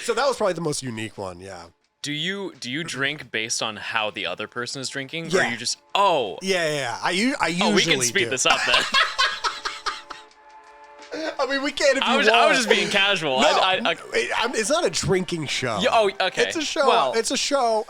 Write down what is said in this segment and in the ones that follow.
So that was probably the most unique one. Yeah. Do you drink based on how the other person is drinking? Yeah. Or you just Yeah. I usually we can speed this up then. I mean, we can't if you I was just being casual. No, I it's not a drinking show. Okay. It's a show. Well, it's a show.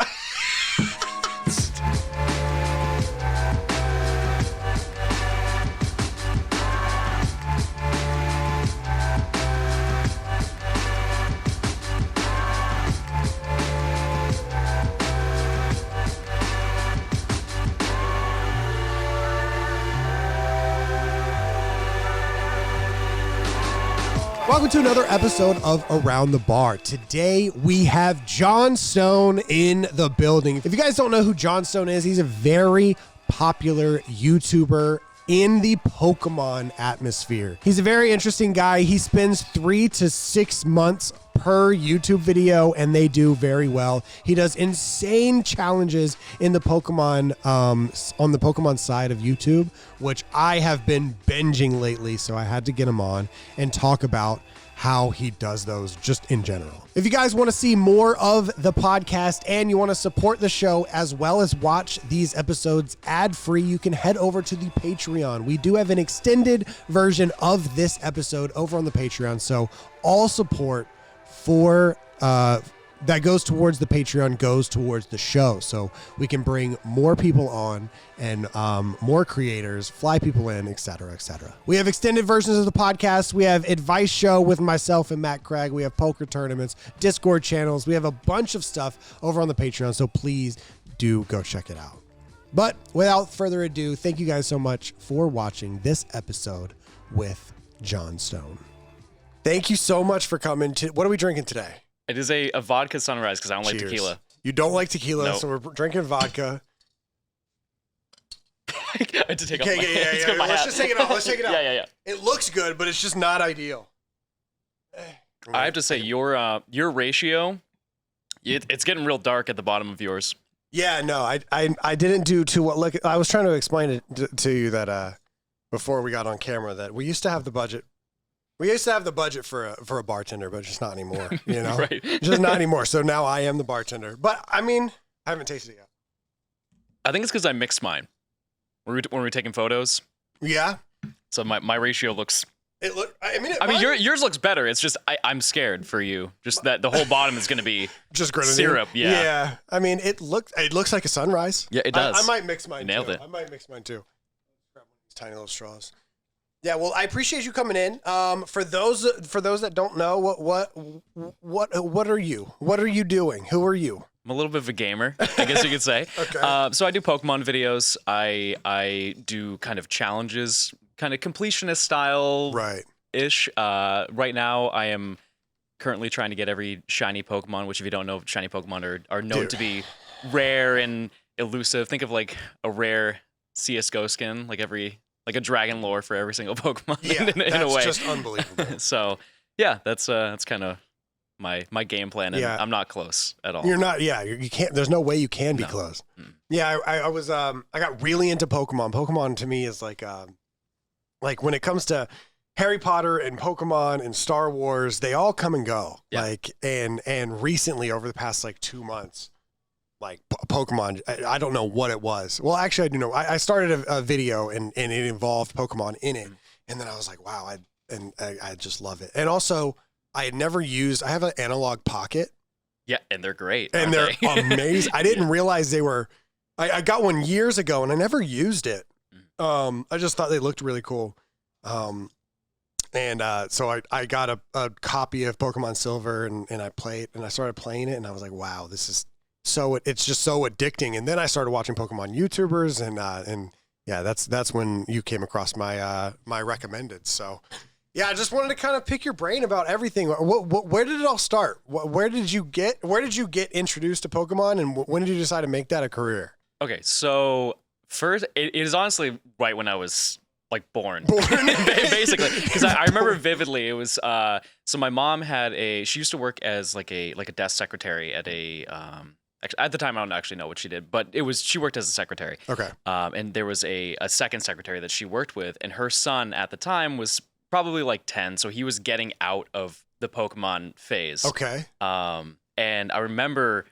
Welcome to another episode of Around the Bar. Today we have Johnstone in the building. If you guys don't know who Johnstone is, he's a very popular YouTuber in the Pokemon atmosphere. He's a very interesting guy. He spends 3 to 6 months per YouTube video and they do very well. He does insane challenges in the Pokemon, on the Pokemon side of YouTube, which I have been binging lately. So I had to get him on and talk about how he does those just in general. If you guys want to see more of the podcast and you want to support the show as well as watch these episodes ad-free, you can head over to the Patreon. We do have an extended version of this episode over on the Patreon. So all support for that goes towards the Patreon goes towards the show, so we can bring more people on and more creators, fly people in, etc., etc. We have extended versions of the podcast. We have advice show with myself and Matt Craig. We have poker tournaments, Discord channels. We have a bunch of stuff over on the Patreon, so please do go check it out. But without further ado, thank you guys so much for watching this episode with Johnstone. Thank you so much for coming. What are we drinking today? it is a vodka sunrise because I don't like Cheers. tequila. You don't like tequila, Nope. so we're drinking vodka. I had to take off my Yeah. Let's get my Let's hat. just take it off. Let's take it off. Yeah. It looks good, but it's just not ideal. I have to say, your ratio, it's getting real dark at the bottom of yours. Yeah, no, I didn't do too well. Look, I was trying to explain it to you that before we got on camera that we used to have the budget. We used to have the budget for a bartender, but just not anymore. You know, Right. Just not anymore. So now I am the bartender. But I mean, I haven't tasted it yet. I think it's because I mixed mine. When we were taking photos, Yeah, so my ratio looks. it look. I mean, Yours looks better. It's just I'm scared for you. Just that the whole bottom is going to be just grenadine. syrup. Yeah. Yeah. I mean, it looks like a sunrise. Yeah, it does. I might mix mine. You nailed too. it. I might mix mine too. Grab one of these tiny little straws. Yeah, well, I appreciate you coming in. For those that don't know, what are you? What are you doing? Who are you? I'm a little bit of a gamer, I guess you could say. Okay. So I do Pokemon videos. I do kind of challenges, kind of completionist style ish. Right now, I am currently trying to get every shiny Pokemon, which if you don't know, shiny Pokemon are known to be rare and elusive. Think of like a rare CS:GO skin, like a dragon lore for every single Pokemon. Yeah, in a way. that's just unbelievable. So yeah, that's kind of my game plan, and I'm not close at all. You're not. Yeah, you can't. There's no way you can be close. Yeah, I was. I got really into Pokemon. Pokemon to me is like when it comes to Harry Potter and Pokemon and Star Wars, they all come and go. Yeah. Like and recently over the past 2 months. Like Pokemon, I don't know what it was. Well, actually, I do know. I started a video and it involved Pokemon in it, and then I was like, wow, I just love it. And also, I had never used. I have an analog Pocket. Yeah, and they're great. And they're they? amazing. I didn't realize they were. I got one years ago, and I never used it. I just thought they looked really cool. So I got a copy of Pokemon Silver, and I played, and I started playing it, and I was like, wow, this is. So it's just so addicting, and then I started watching Pokemon YouTubers, and yeah, that's when you came across my my recommended. So yeah, I just wanted to kind of pick your brain about everything. Where did it all start? Where did you get introduced to Pokemon, and when did you decide to make that a career? Okay, so first, it is honestly right when I was born. Basically, because I remember vividly. It was so my mom she used to work as like a desk secretary at a at the time, I don't actually know what she did, but she worked as a secretary. Okay. And there was a second secretary that she worked with, and her son at the time was probably 10, so he was getting out of the Pokemon phase. Okay. And I remember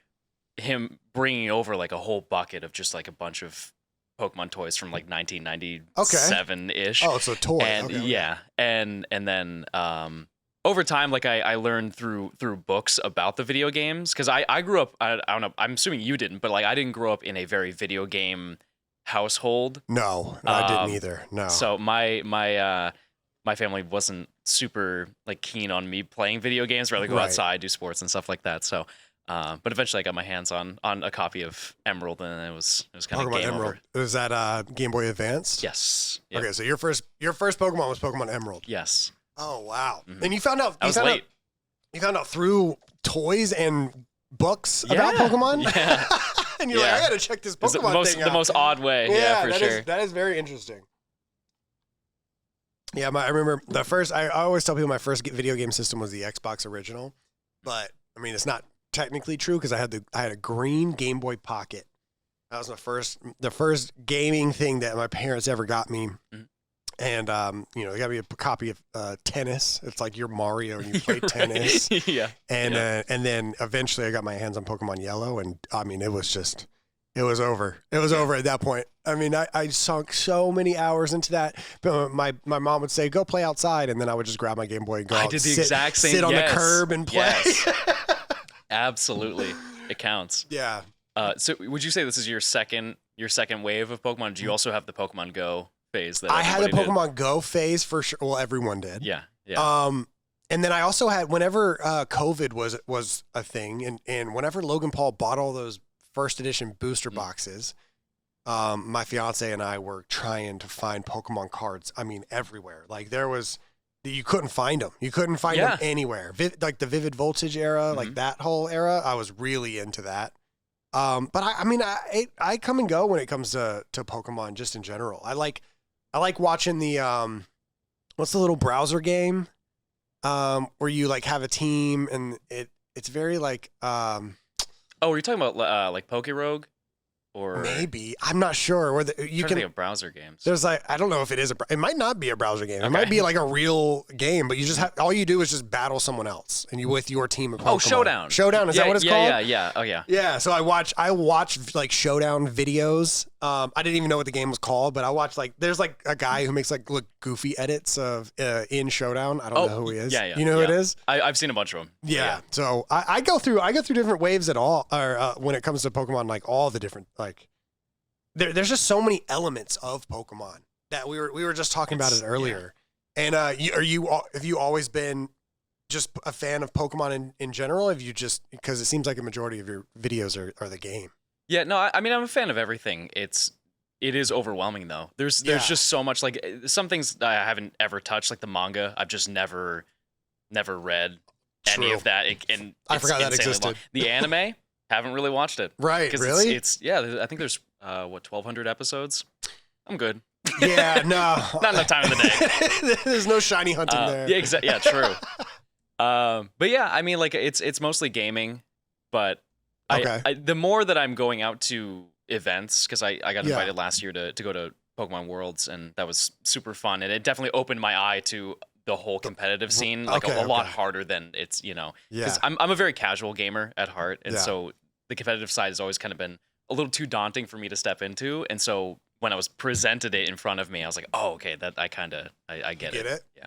him bringing over like a whole bucket of just like a bunch of Pokemon toys from like 1997-ish. Oh, it's a toy. And okay. yeah, and then over time, like I learned through books about the video games, because I grew up. I don't know. I'm assuming you didn't, but like I didn't grow up in a very video game household. No, I didn't either. No. So my family wasn't super like keen on me playing video games. Rather go outside, do sports and stuff like that. So. But eventually I got my hands on a copy of Emerald, and it was kind of game Emerald. over. Was that Game Boy Advanced? Yes. Yep. Okay, so your first Pokemon was Pokemon Emerald. Yes. Oh wow! Mm-hmm. And you found out. I was late. You found out through toys and books about Pokemon. Yeah. And you're like, I gotta check this Pokemon thing out. The most odd way. Yeah, for sure. That is very interesting. Yeah, I remember the first. I always tell people my first video game system was the Xbox original, but I mean it's not technically true because I had a green Game Boy Pocket. That was the first gaming thing that my parents ever got me. Mm-hmm. And they got me a copy of tennis. It's like you're Mario and you play tennis. Yeah. And then eventually I got my hands on Pokemon Yellow, and I mean it was over. It was over at that point. I mean I sunk so many hours into that. But my mom would say go play outside, and then I would just grab my Game Boy and go. I did the exact same. Sit on the curb and play. Yes. Absolutely, it counts. Yeah. So would you say this is your second wave of Pokemon? Did you also have the Pokemon Go phase? That I had a Pokemon did? Go phase for sure. Well, everyone did. Yeah. Yeah. And then I also had whenever COVID was a thing, and whenever Logan Paul bought all those first edition booster boxes, my fiance and I were trying to find Pokemon cards. I mean, everywhere. Like you couldn't find them. You couldn't find them anywhere. Like the Vivid Voltage era, like that whole era, I was really into that. But I come and go when it comes to Pokemon just in general. I like watching the what's the little browser game where you like have a team and it's very like oh, were you talking about like Pokerogue? Or maybe I'm not sure. Where you can think of browser games. There's like I don't know if it is it might not be a browser game. Okay. It might be like a real game, but you just have all you do is just battle someone else and you with your team of Pokemon. Oh, Showdown. Showdown is that what it's called? Yeah. Oh yeah. Yeah. So I watch like Showdown videos. I didn't even know what the game was called, but I watched like there's like a guy who makes like look goofy edits of in Showdown. I don't know who he is. Yeah. You know who it is? I've seen a bunch of them. Yeah. So I go through different waves at all, or when it comes to Pokemon, like all the different like. There's just so many elements of Pokemon that we were just talking about it earlier. Yeah. And have you always been just a fan of Pokemon in general? Have you just because it seems like a majority of your videos are the game? Yeah, no, I mean I'm a fan of everything. It is overwhelming though. There's just so much like some things I haven't ever touched, like the manga. I've just never read any of that. And I forgot that existed. Long. The anime. Haven't really watched it. Right, really? It's I think there's 1,200 episodes. I'm good. Yeah, no. Not enough time in the day. There's no shiny hunting there. Yeah, exactly. Yeah, true. But yeah, I mean, like it's mostly gaming, but the more that I'm going out to events, because I got invited last year to go to Pokemon Worlds, and that was super fun, and it definitely opened my eye to the whole competitive scene, like a lot harder than it's, because I'm a very casual gamer at heart, and so the competitive side has always kind of been a little too daunting for me to step into, and so when I was presented it in front of me, I was like, oh, okay, that I get it. Yeah.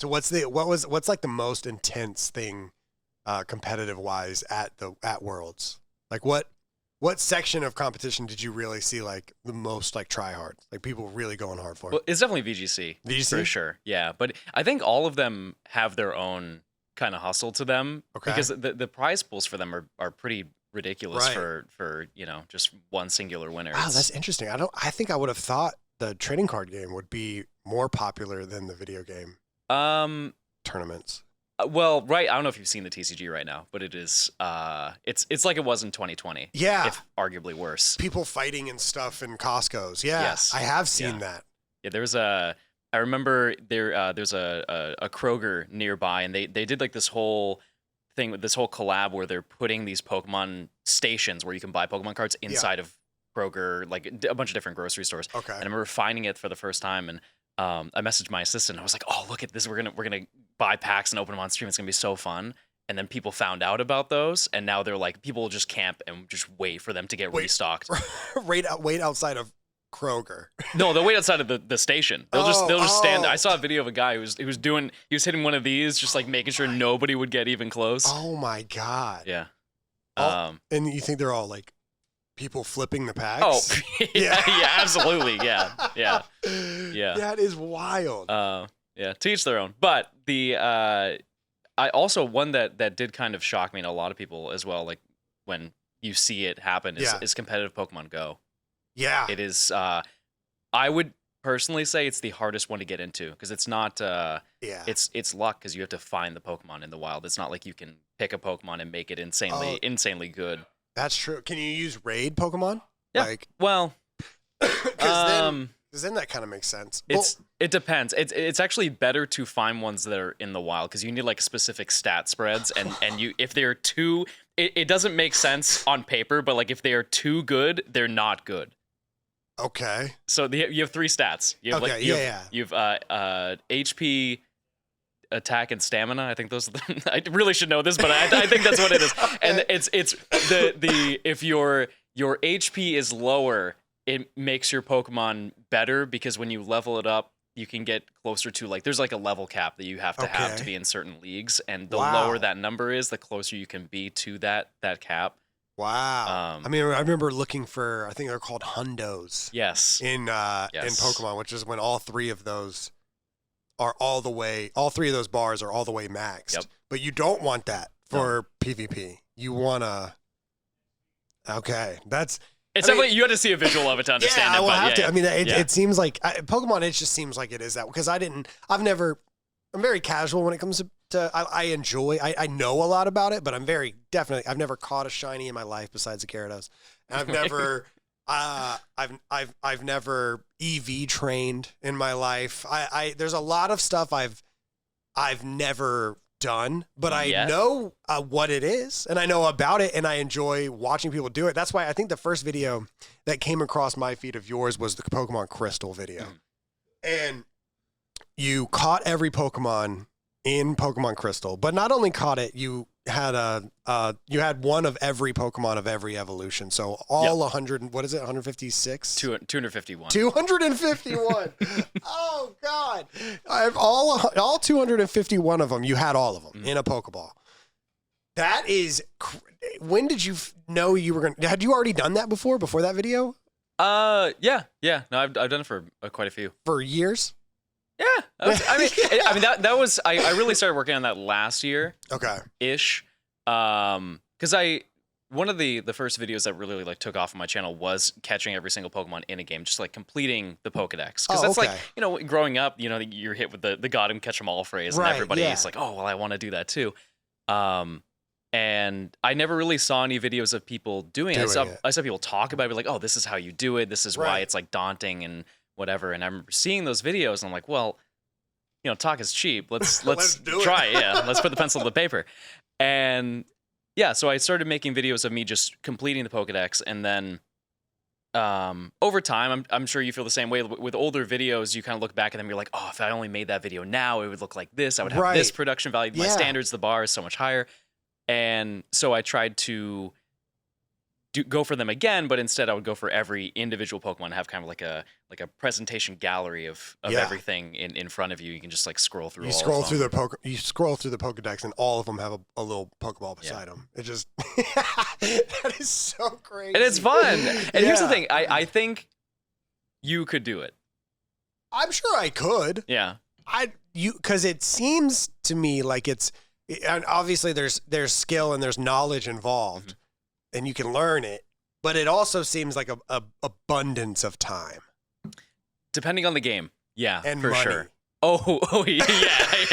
So what's like the most intense thing, competitive wise at Worlds? Like what section of competition did you really see like the most like try hard, like people really going hard for it? Well, it's definitely VGC for sure. Yeah, but I think all of them have their own kind of hustle to them because the prize pools for them are pretty ridiculous for just one singular winner. Wow, that's interesting. I think I would have thought the trading card game would be more popular than the video game tournaments. Well, right. I don't know if you've seen the TCG right now, but it is it's like it was in 2020. Yeah, if arguably worse. People fighting and stuff in Costco's. Yeah, yes, I have seen that. Yeah, I remember there's a Kroger nearby, and they did like this whole thing with this whole collab where they're putting these Pokemon stations where you can buy Pokemon cards inside of Kroger, like a bunch of different grocery stores. Okay. And I remember finding it for the first time, and I messaged my assistant. I was like, "Oh, look at this! We're gonna buy packs and open them on stream. It's gonna be so fun. And then people found out about those, and now they're like, people will just camp and just wait for them to get restocked. Wait outside of Kroger. No, they'll wait outside of the station. They'll just stand there. I saw a video of a guy who was hitting one of these, just like making sure nobody would get even close. Oh my God. Yeah. And you think they're all like people flipping the packs? Oh, yeah, absolutely. Yeah. That is wild. Yeah, to each their own. But I also, one that did kind of shock me and a lot of people as well, like when you see it happen, is competitive Pokemon Go. Yeah. It is, I would personally say it's the hardest one to get into because it's not, it's luck because you have to find the Pokemon in the wild. It's not like you can pick a Pokemon and make it insanely good. That's true. Can you use raid Pokemon? Yeah. Well, because then that kind of makes sense. It depends. It's actually better to find ones that are in the wild because you need like specific stat spreads and if they're too, it doesn't make sense on paper, but like if they are too good, they're not good. Okay. So you have 3 stats. You have you have HP, attack, and stamina. I think those are I really should know this, but I think that's what it is. And it's the if your HP is lower, it makes your Pokemon better because when you level it up, you can get closer to like there's like a level cap that you have to be in certain leagues, and the lower that number is, the closer you can be to that cap. Wow. I mean, I remember looking for, I think they're called hundos. Yes. In Pokemon, which is when all 3 of those are all 3 of those bars are all the way maxed. Yep. But you don't want that for PvP. You want to, it's definitely, you had to see a visual of it to understand it. I will have to. I mean, it seems like Pokemon, it just seems like it is that because I'm very casual when it comes to I know a lot about it, but I've never caught a shiny in my life besides a Gyarados. And I've never, I've never EV trained in my life. There's a lot of stuff I've never done, but I know what it is and I know about it and I enjoy watching people do it. That's why I think the first video that came across my feed of yours was the Pokemon Crystal video. And you caught every Pokemon in Pokemon Crystal, but not only caught it, you had one of every Pokemon of every evolution. So all 100, what is it? 156? 251. 251. Oh God. I have all 251 of them. You had all of them in a Pokeball. That is, when did you know you were going to, had you already done that before that video? Yeah. No, I've done it for quite a few. For years? Yeah, that was I really started working on that last year. Okay. Ish, because one of the first videos that really like took off on my channel was catching every single Pokemon in a game, just like completing the Pokedex. Because that's like growing up, you're hit with the "got 'em, catch 'em all" phrase, and everybody's like, oh well, I want to do that too. And I never really saw any videos of people doing it. I saw people talk about it, like, oh, this is how you do it. This is why it's like daunting and whatever. And I remember seeing those videos and I'm like, well, talk is cheap. Let's try it. Yeah. Let's put the pencil to the paper. And yeah, so I started making videos of me just completing the Pokedex. And then over time, I'm sure you feel the same way with older videos. You kind of look back at them, you're like, oh, if I only made that video now, it would look like this. I would have this production value. My standards, the bar is so much higher. And so I tried to go for them again, but instead I would go for every individual Pokemon and have kind of like a presentation gallery of everything in front of you. You can just like scroll through. You scroll through the Pokedex, and all of them have a little Pokeball beside them. It just that is so crazy, and it's fun. And here's the thing: I think you could do it. I'm sure I could. Yeah, because it seems to me like and obviously there's skill and there's knowledge involved. Mm-hmm. And you can learn it, but it also seems like a abundance of time. Depending on the game, yeah, and for money. Sure. Oh yeah,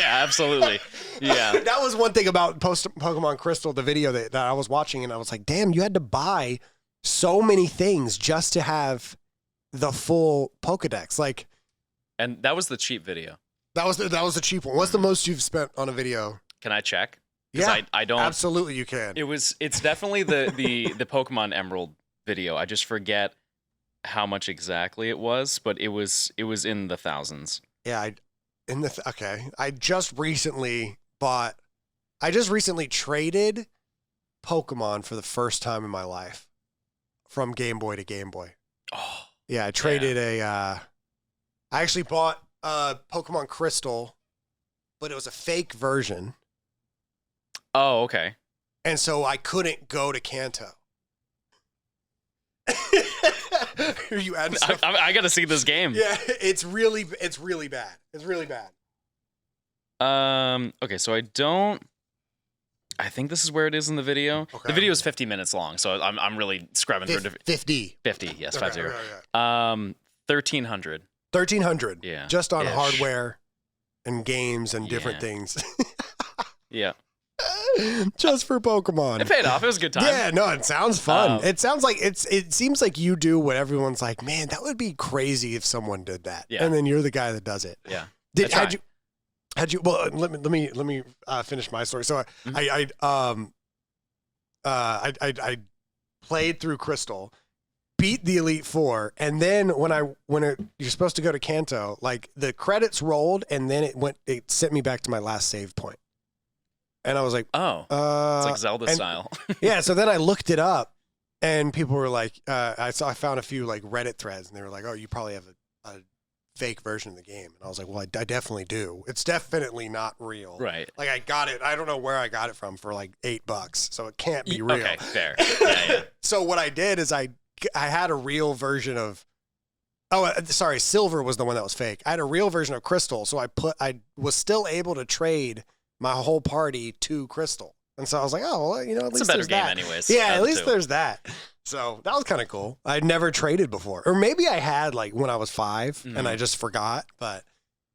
absolutely, yeah. That was one thing about Pokemon Crystal, the video that I was watching, and I was like, damn, you had to buy so many things just to have the full Pokedex. Like, and that was the cheap video. That was the cheap one. What's the most you've spent on a video? Can I check? Yeah, I don't. Absolutely, you can. It's definitely the Pokemon Emerald video. I just forget how much exactly it was, but it was in the thousands. Yeah, okay, I just recently traded Pokemon for the first time in my life from Game Boy to Game Boy. Oh, yeah, I traded I actually bought Pokemon Crystal, but it was a fake version. Oh, okay. And so I couldn't go to Kanto. Are you adding stuff? I got to see this game. Yeah, it's really bad. It's really bad. Okay, so I think this is where it is in the video. Okay. The video is 50 minutes long, so I'm really scrubbing for 50. 50, yes, Okay, 50. okay. 1300. 1300. Yeah. Just on Ish. hardware and games and different Yeah. things. Yeah. Just for Pokemon. It paid off. It was a good time. Yeah, no, it sounds fun. It sounds like it seems like you do what everyone's like, man, that would be crazy if someone did that. Yeah. And then you're the guy that does it. Yeah. Had you well let me finish my story. So I played through Crystal, beat the Elite Four, and then when you're supposed to go to Kanto, like the credits rolled and then it sent me back to my last save point. And I was like, oh, it's like Zelda style. yeah. So then I looked it up, and people were like, I found a few like Reddit threads, and they were like, oh, you probably have a fake version of the game. And I was like, well, I definitely do. It's definitely not real. Right. Like I got it. I don't know where I got it from for like $8, so it can't be real. Okay, fair. Yeah. So what I did is I had a real version of. Oh, sorry, Silver was the one that was fake. I had a real version of Crystal, so I was still able to trade my whole party to Crystal. And so I was like, oh, well, you know, at least It's a better there's game that. anyways. Yeah, at least there's that. So that was kind of cool. I'd never traded before. Or maybe I had like when I was 5 and I just forgot. But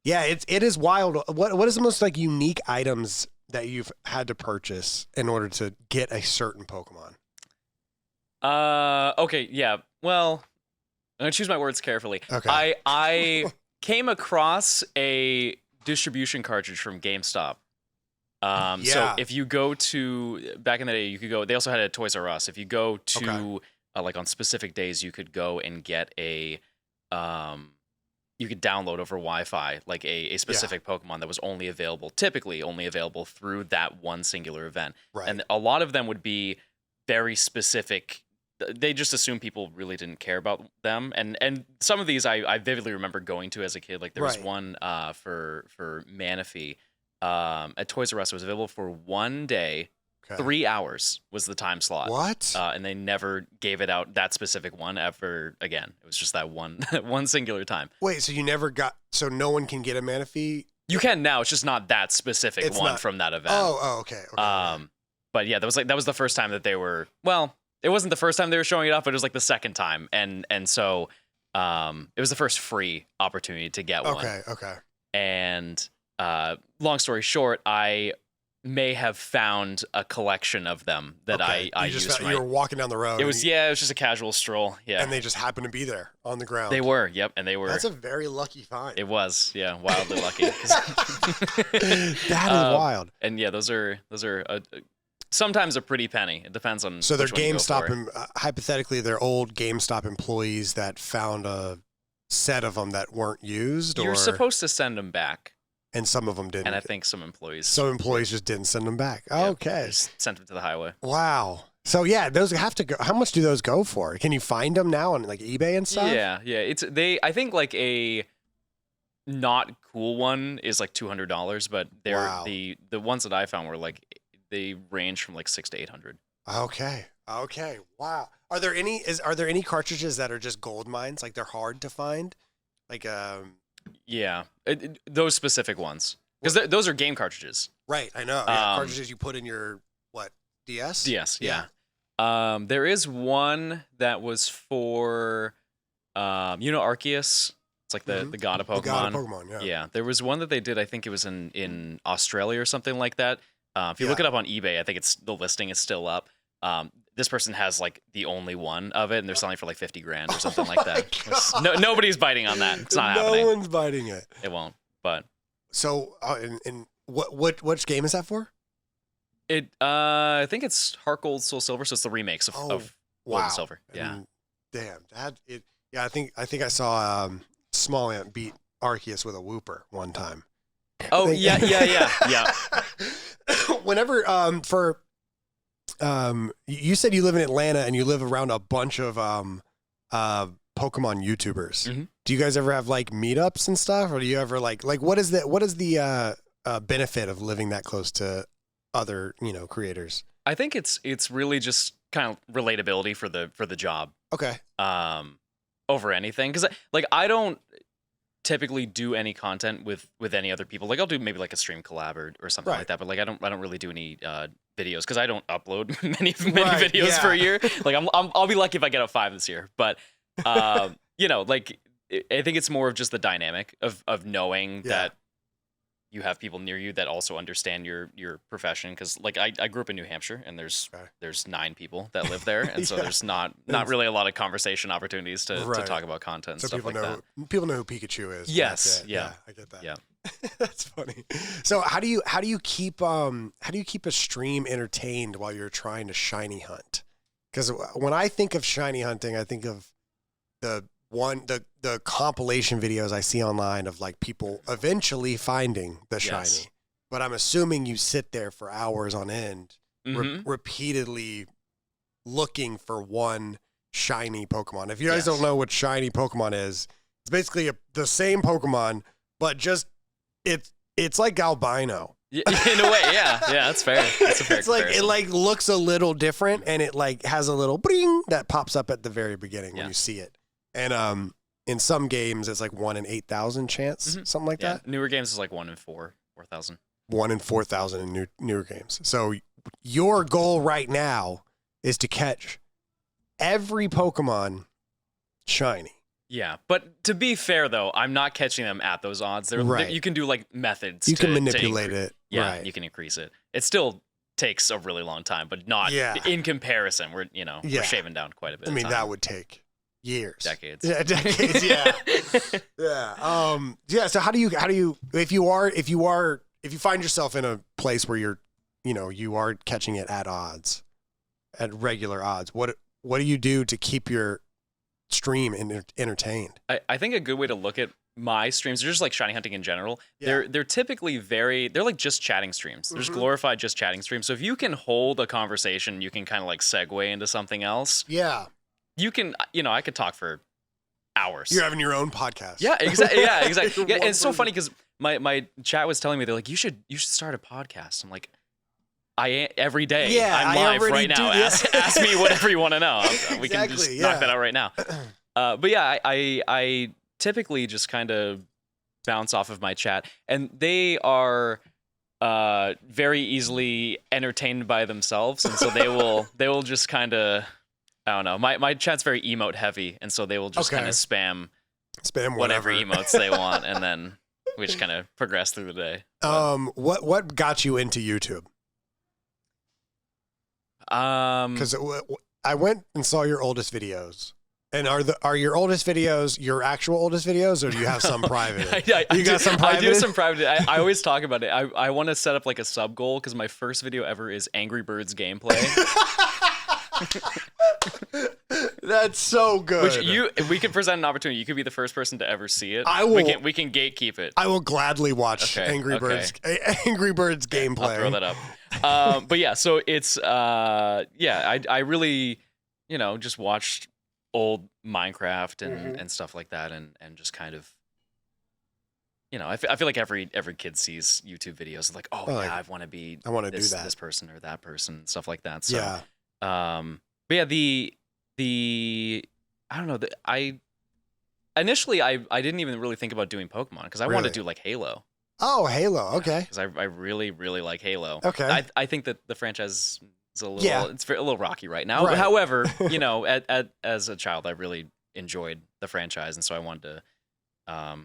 yeah, it is wild. What is the most like unique items that you've had to purchase in order to get a certain Pokemon? Okay, yeah. Well, I'm going to choose my words carefully. Okay. I came across a distribution cartridge from GameStop. So if you go to back in the day, you could go. They also had a Toys R Us. If you go to like on specific days, you could go and get a you could download over Wi-Fi like a specific Pokemon that was typically only available through that one singular event. Right. And a lot of them would be very specific. They just assumed people really didn't care about them. And some of these I vividly remember going to as a kid. Like there was one for Manaphy. At Toys R Us, it was available for 1 day. 3 hours was the time slot. What? And they never gave it out, that specific one, ever again. It was just that one singular time. Wait, so you never got? So no one can get a Manaphy? You can now. It's just not that specific from that event. Oh, okay. But yeah, that was the first time that they were. Well, it wasn't the first time they were showing it off, but it was like the second time, and so it was the first free opportunity to get one. Okay. And long story short, I may have found a collection of them that I used. You were walking down the road. It was just a casual stroll. Yeah, and they just happened to be there on the ground. They were. Yep, and they were. That's a very lucky find. It was. Yeah, wildly lucky. That is wild. And yeah, those are sometimes a pretty penny. It depends on. So they're which one you go GameStop, for. Hypothetically, they're old GameStop employees that found a set of them that weren't used. You're supposed to send them back. And some of them didn't. And I think some employees just didn't send them back. Okay. Just sent them to the highway. Wow. So yeah, those have to go. How much do those go for? Can you find them now on like eBay and stuff? Yeah. I think like a not cool one is like $200, but the ones that I found were like they range from like $600 to $800. Okay. Wow. Are there any cartridges that are just gold mines? Like they're hard to find? Like Yeah, those specific ones, because those are game cartridges. Right, I know. Yeah, cartridges you put in your DS? DS, yeah. There is one that was for, Arceus. It's like the god of Pokemon. The god of Pokemon, yeah. Yeah, there was one that they did. I think it was in Australia or something like that. If you look it up on eBay, I think the listing is still up. This person has like the only one of it, and they're selling for like $50,000 or something like that. Nobody's biting on that. It's not happening. No one's biting it. It won't. But so, and which game is that for? I think it's Heart Gold, Soul Silver. So it's the remakes of Gold and Silver. Yeah. Damn. I think I saw Small Ant beat Arceus with a Whooper one time. Oh, yeah. Whenever, you said you live in Atlanta and you live around a bunch of, Pokemon YouTubers. Mm-hmm. Do you guys ever have like meetups and stuff? Or do you ever like what is the benefit of living that close to other, creators? I think it's really just kind of relatability for the job. Okay. Over anything. Cause like, I don't typically do any content with any other people. Like I'll do maybe like a stream collab or something like that. But like, I don't really do any, videos cause I don't upload many videos per year. Like I'll be lucky if I get a 5 this year, but, like I think it's more of just the dynamic of knowing that you have people near you that also understand your profession. Cause like I grew up in New Hampshire and there's 9 people that live there. And so there's not really a lot of conversation opportunities to talk about content and stuff like that. People know who Pikachu is. Yes. Yeah. I get that. Yeah. That's funny. So how do you keep a stream entertained while you're trying to shiny hunt? Because when I think of shiny hunting, I think of the compilation videos I see online of like people eventually finding the shiny. But I'm assuming you sit there for hours on end, repeatedly looking for one shiny Pokemon. If you guys don't know what shiny Pokemon is, it's basically the same Pokemon, but just it's like albino. In a way, yeah, that's fair. That's a fair it's like comparison. it like looks a little different, and it like has a little bling that pops up at the very beginning when you see it. And in some games, it's like 1 in 8,000 chance, something like that. Newer games is like 1 in 4,000. 1 in 4,000 in newer games. So your goal right now is to catch every Pokemon shiny. Yeah, but to be fair though, I'm not catching them at those odds. You can do like methods. You can manipulate it. Yeah, you can increase it. It still takes a really long time, but not in comparison. We're shaving down quite a bit. I mean, that would take years, decades. Yeah, decades. Yeah, yeah. So how do you if you find yourself in a place where you are catching it at regular odds, what do you do to keep your stream entertained? I think a good way to look at my streams, they're just like shiny hunting in general. They're typically they're like just chatting streams. There's glorified just chatting streams. So if you can hold a conversation, you can kind of like segue into something else. Yeah. You can, I could talk for hours. You're having your own podcast. Yeah, exactly. Yeah, exactly. And it's so funny because my chat was telling me, they're like, you should start a podcast. I'm like, every day. Yeah, I'm live right now. Ask me whatever you want to know. We can just knock that out right now. But yeah, I typically just kind of bounce off of my chat, and they are very easily entertained by themselves, and so they will just kind of, I don't know. My chat's very emote heavy, and so they will just kind of spam whatever emotes they want, and then we just kind of progress through the day. What got you into YouTube? Because I went and saw your oldest videos. And are your oldest videos your actual oldest videos, or do you have some private? You got some private? I do some private. I always talk about it. I want to set up like a sub goal because my first video ever is Angry Birds gameplay. That's so good. If we can present an opportunity, you could be the first person to ever see it. I will. We can gatekeep it. I will gladly watch Angry Birds gameplay. I'll throw that up. But yeah, so it's I really just watched old Minecraft and stuff like that, and just kind of, I feel like every kid sees YouTube videos like, I want to do that, this person or that person, stuff like that. So but yeah, the I don't know, I initially didn't even really think about doing Pokemon because I wanted to do like Halo. Oh, Halo, okay. Because I really really like Halo. Okay. I think that the franchise is a little rocky right now. Right. However, as a child, I really enjoyed the franchise, and so I wanted to, I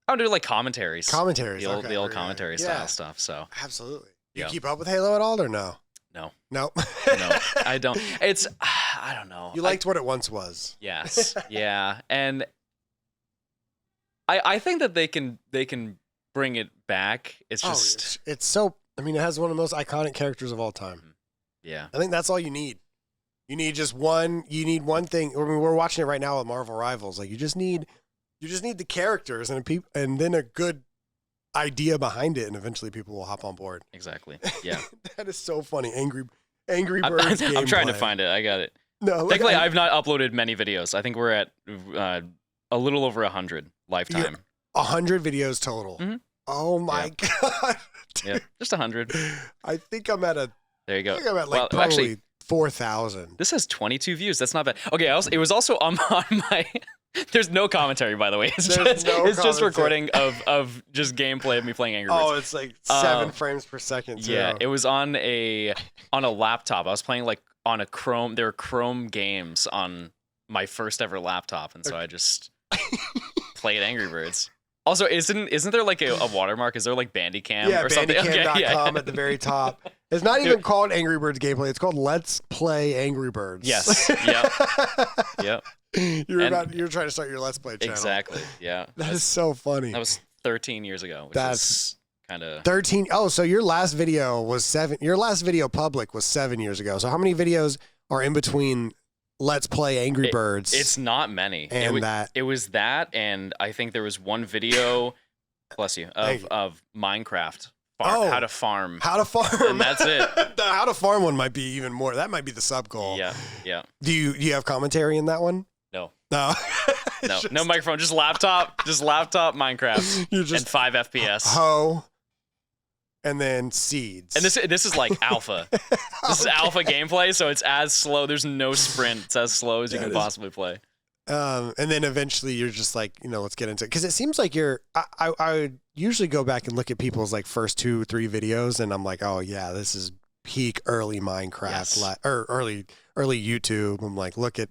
want to do like commentaries, the old commentary style stuff. So absolutely, you keep up with Halo at all or no? No, no, I don't. It's I don't know. You liked what it once was. Yes, yeah, and I think that they can bring it back. It's just it's so. I mean, it has one of the most iconic characters of all time. Yeah. I think that's all you need. You need just one. You need one thing. I mean, we're watching it right now with Marvel Rivals. Like you just need the characters and then a good idea behind it, and eventually people will hop on board. Exactly. Yeah. That is so funny. Angry Birds. I'm trying to find it. I got it. No, thankfully, I've not uploaded many videos. I think we're at a little over 100 lifetime. 100 videos total. Mm-hmm. Oh my god. Yeah, just 100. I think I'm at a. There you go. I think I'm at like probably actually 4,000. This has 22 views. That's not bad. Okay, it was also on my. There's no commentary, by the way. It's just recording of just gameplay of me playing Angry Birds. Oh, it's like 7 frames per second. Too. Yeah, it was on a laptop. I was playing like on a Chrome. There were Chrome games on my first ever laptop, and so I just played Angry Birds. Also, isn't there like a watermark? Is there like Bandicam or something? Bandicam.com at the very top. It's not even called Angry Birds Gameplay. It's called Let's Play Angry Birds. Yes. Yep. You're trying to start your Let's Play channel. Exactly. Yeah. That is so funny. That was 13 years ago. That's kind of 13. Oh, so your last video was 7. Your last video public was 7 years ago. So how many videos are in between Let's Play Angry Birds? It's not many. And it was that, and I think there was one video, bless you, of Minecraft. How to farm. How to farm. And that's it. The how to farm one might be even more. That might be the sub goal. Yeah. Do you have commentary in that one? No. No. No microphone. Just laptop. Minecraft. You're just and 5 FPS. Hoe. And then seeds. And this is like alpha. This is alpha gameplay, so it's as slow. There's no sprint. It's as slow as you can possibly play. And then eventually you're just like, let's get into it. Because it seems like I would usually go back and look at people's like first 2-3 videos, and I'm like, oh yeah, this is peak early Minecraft, or early YouTube. I'm like, look at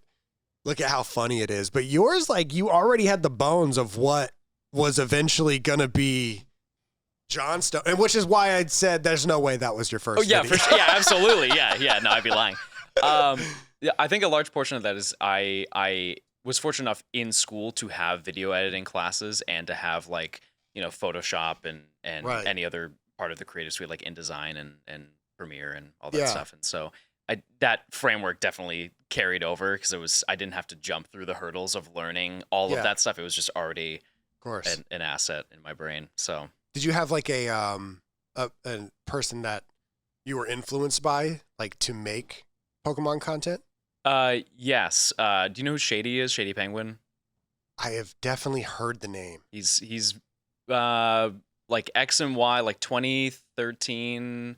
how funny it is. But yours, like, you already had the bones of what was eventually gonna be Johnstone, and which is why I'd said there's no way that was your first. Oh yeah, video. for sure. Yeah, absolutely. Yeah. No, I'd be lying. Yeah, I think a large portion of that is I was fortunate enough in school to have video editing classes and to have like Photoshop and any other part of the creative suite like InDesign and Premiere and all that stuff. And so that framework definitely carried over because I didn't have to jump through the hurdles of learning all of that stuff. It was just already, of course, an asset in my brain. So did you have like a person that you were influenced by, like, to make Pokemon content? Yes. Do you know who Shady is? Shady Penguin? I have definitely heard the name. He's like X and Y, like 2013.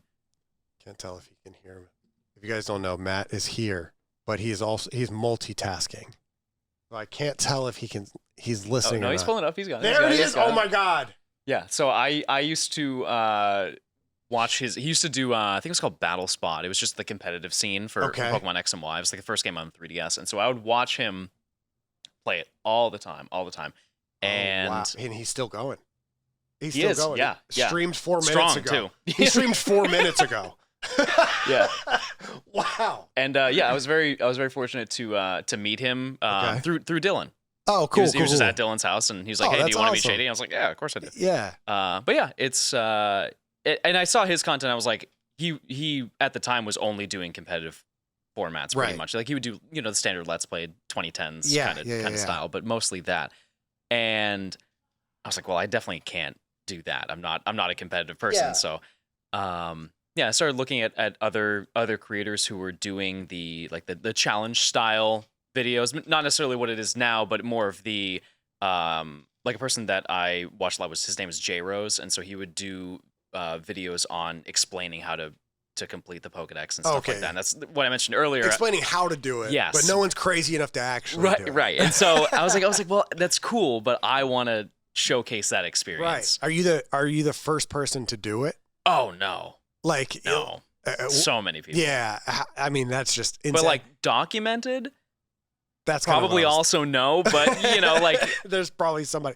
Can't tell if you can hear him. If you guys don't know, Matt is here, but he's multitasking. So I can't tell if he's listening. Oh, no, or he's not. pulling it up. He's got it. There he is. Oh my God. Yeah. So I used to watch he used to do I think it was called Battle Spot. It was just the competitive scene for Pokemon X and Y. It was like the first game on 3DS, and so I would watch him play it all the time. And wow. And he's still going. He's still going. Yeah. Streamed 4 minutes Strong, ago. too. He streamed 4 minutes ago. Yeah. Wow. And I was very fortunate to meet him through Dylan. Oh, cool. He was just at Dylan's house, and he was like, "Hey, do you want to meet Shady?" I was like, "Yeah, of course I do." Yeah. But yeah, it's and I saw his content. I was like, he at the time was only doing competitive formats pretty much. Like he would do the standard Let's Play 2010s kind of style, but mostly that. And I was like, well, I definitely can't do that. I'm not a competitive person. Yeah. So I started looking at other creators who were doing the challenge style videos, not necessarily what it is now, but more of the like a person that I watched a lot his name is J Rose, and so he would do videos on explaining how to complete the Pokedex and stuff like that. And that's what I mentioned earlier. Explaining how to do it. Yes. But no one's crazy enough to actually do it. Right. And so I was like, well, that's cool, but I want to showcase that experience. Right. Are you the first person to do it? Oh no. Like no. So many people. Yeah. I mean, that's just insane. But like documented? That's probably also no, but like there's probably somebody.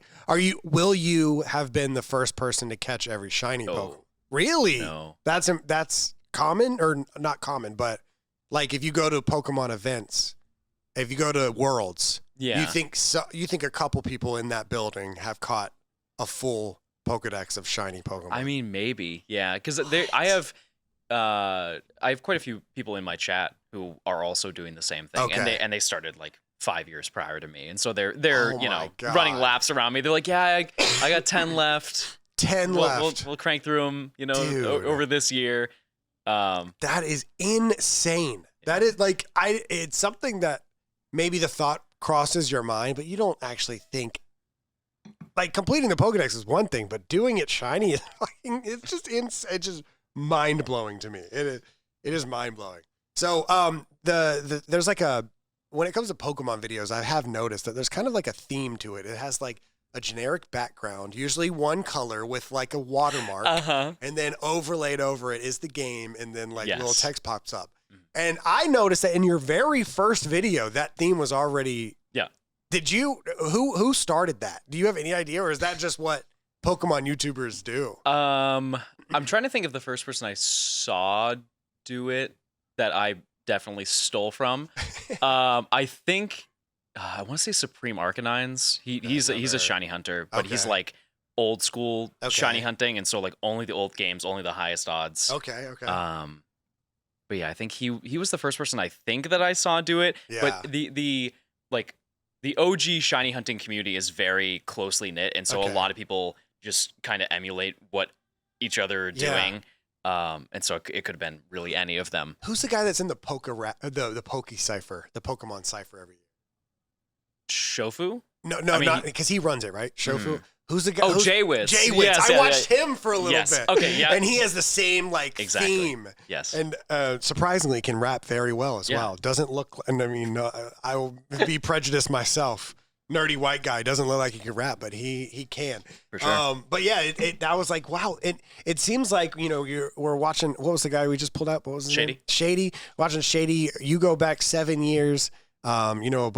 Will you have been the first person to catch every shiny Pokemon? Really? No. That's common, or not common, but like if you go to Pokemon events, if you go to Worlds, you think a couple people in that building have caught a full Pokedex of shiny Pokemon? I mean, maybe, yeah, because I have quite a few people in my chat who are also doing the same thing, and they started like 5 years prior to me, and so they're running laps around me. They're like, yeah, I got 10 left. 10 left. We'll crank through them, over this year. That is insane. That is like, it's something that maybe the thought crosses your mind, but you don't actually think. Like, completing the Pokedex is one thing, but doing it shiny is fucking, it's just mind blowing to me. It is mind blowing. So, there's like when it comes to Pokemon videos, I have noticed that there's kind of like a theme to it. It has like a generic background, usually one color with like a watermark, and then overlaid over it is the game, and then like little text pops up. And I noticed that in your very first video, that theme was already. Yeah. Did you? Who started that? Do you have any idea, or is that just what Pokemon YouTubers do? I'm trying to think of the first person I saw do it that I definitely stole from. I think I want to say Supreme Arcanines. He's a shiny hunter, but he's like old school shiny hunting, and so like only the old games, only the highest odds. Okay. But yeah, I think he was the first person I think that I saw do it. Yeah. But the OG shiny hunting community is very closely knit, and so a lot of people just kind of emulate what each other are doing. And so it could have been really any of them. Who's the guy that's in the the Poke Cipher, the Pokemon Cipher every year? Shofu? No, not because he runs it, right? Shofu. Who's the guy? Jaywitz. Jaywitz. Yes, I watched him for a little bit. Okay, yeah. And he has the same theme. Yes. And surprisingly can rap very well as well. Doesn't look, and I mean, I will be prejudiced myself. Nerdy white guy doesn't look like he can rap, but he can. For sure. But yeah, that was like, wow. It seems like, we're watching, what was the guy we just pulled up? What was his name? Shady. Watching Shady. You go back 7 years. I was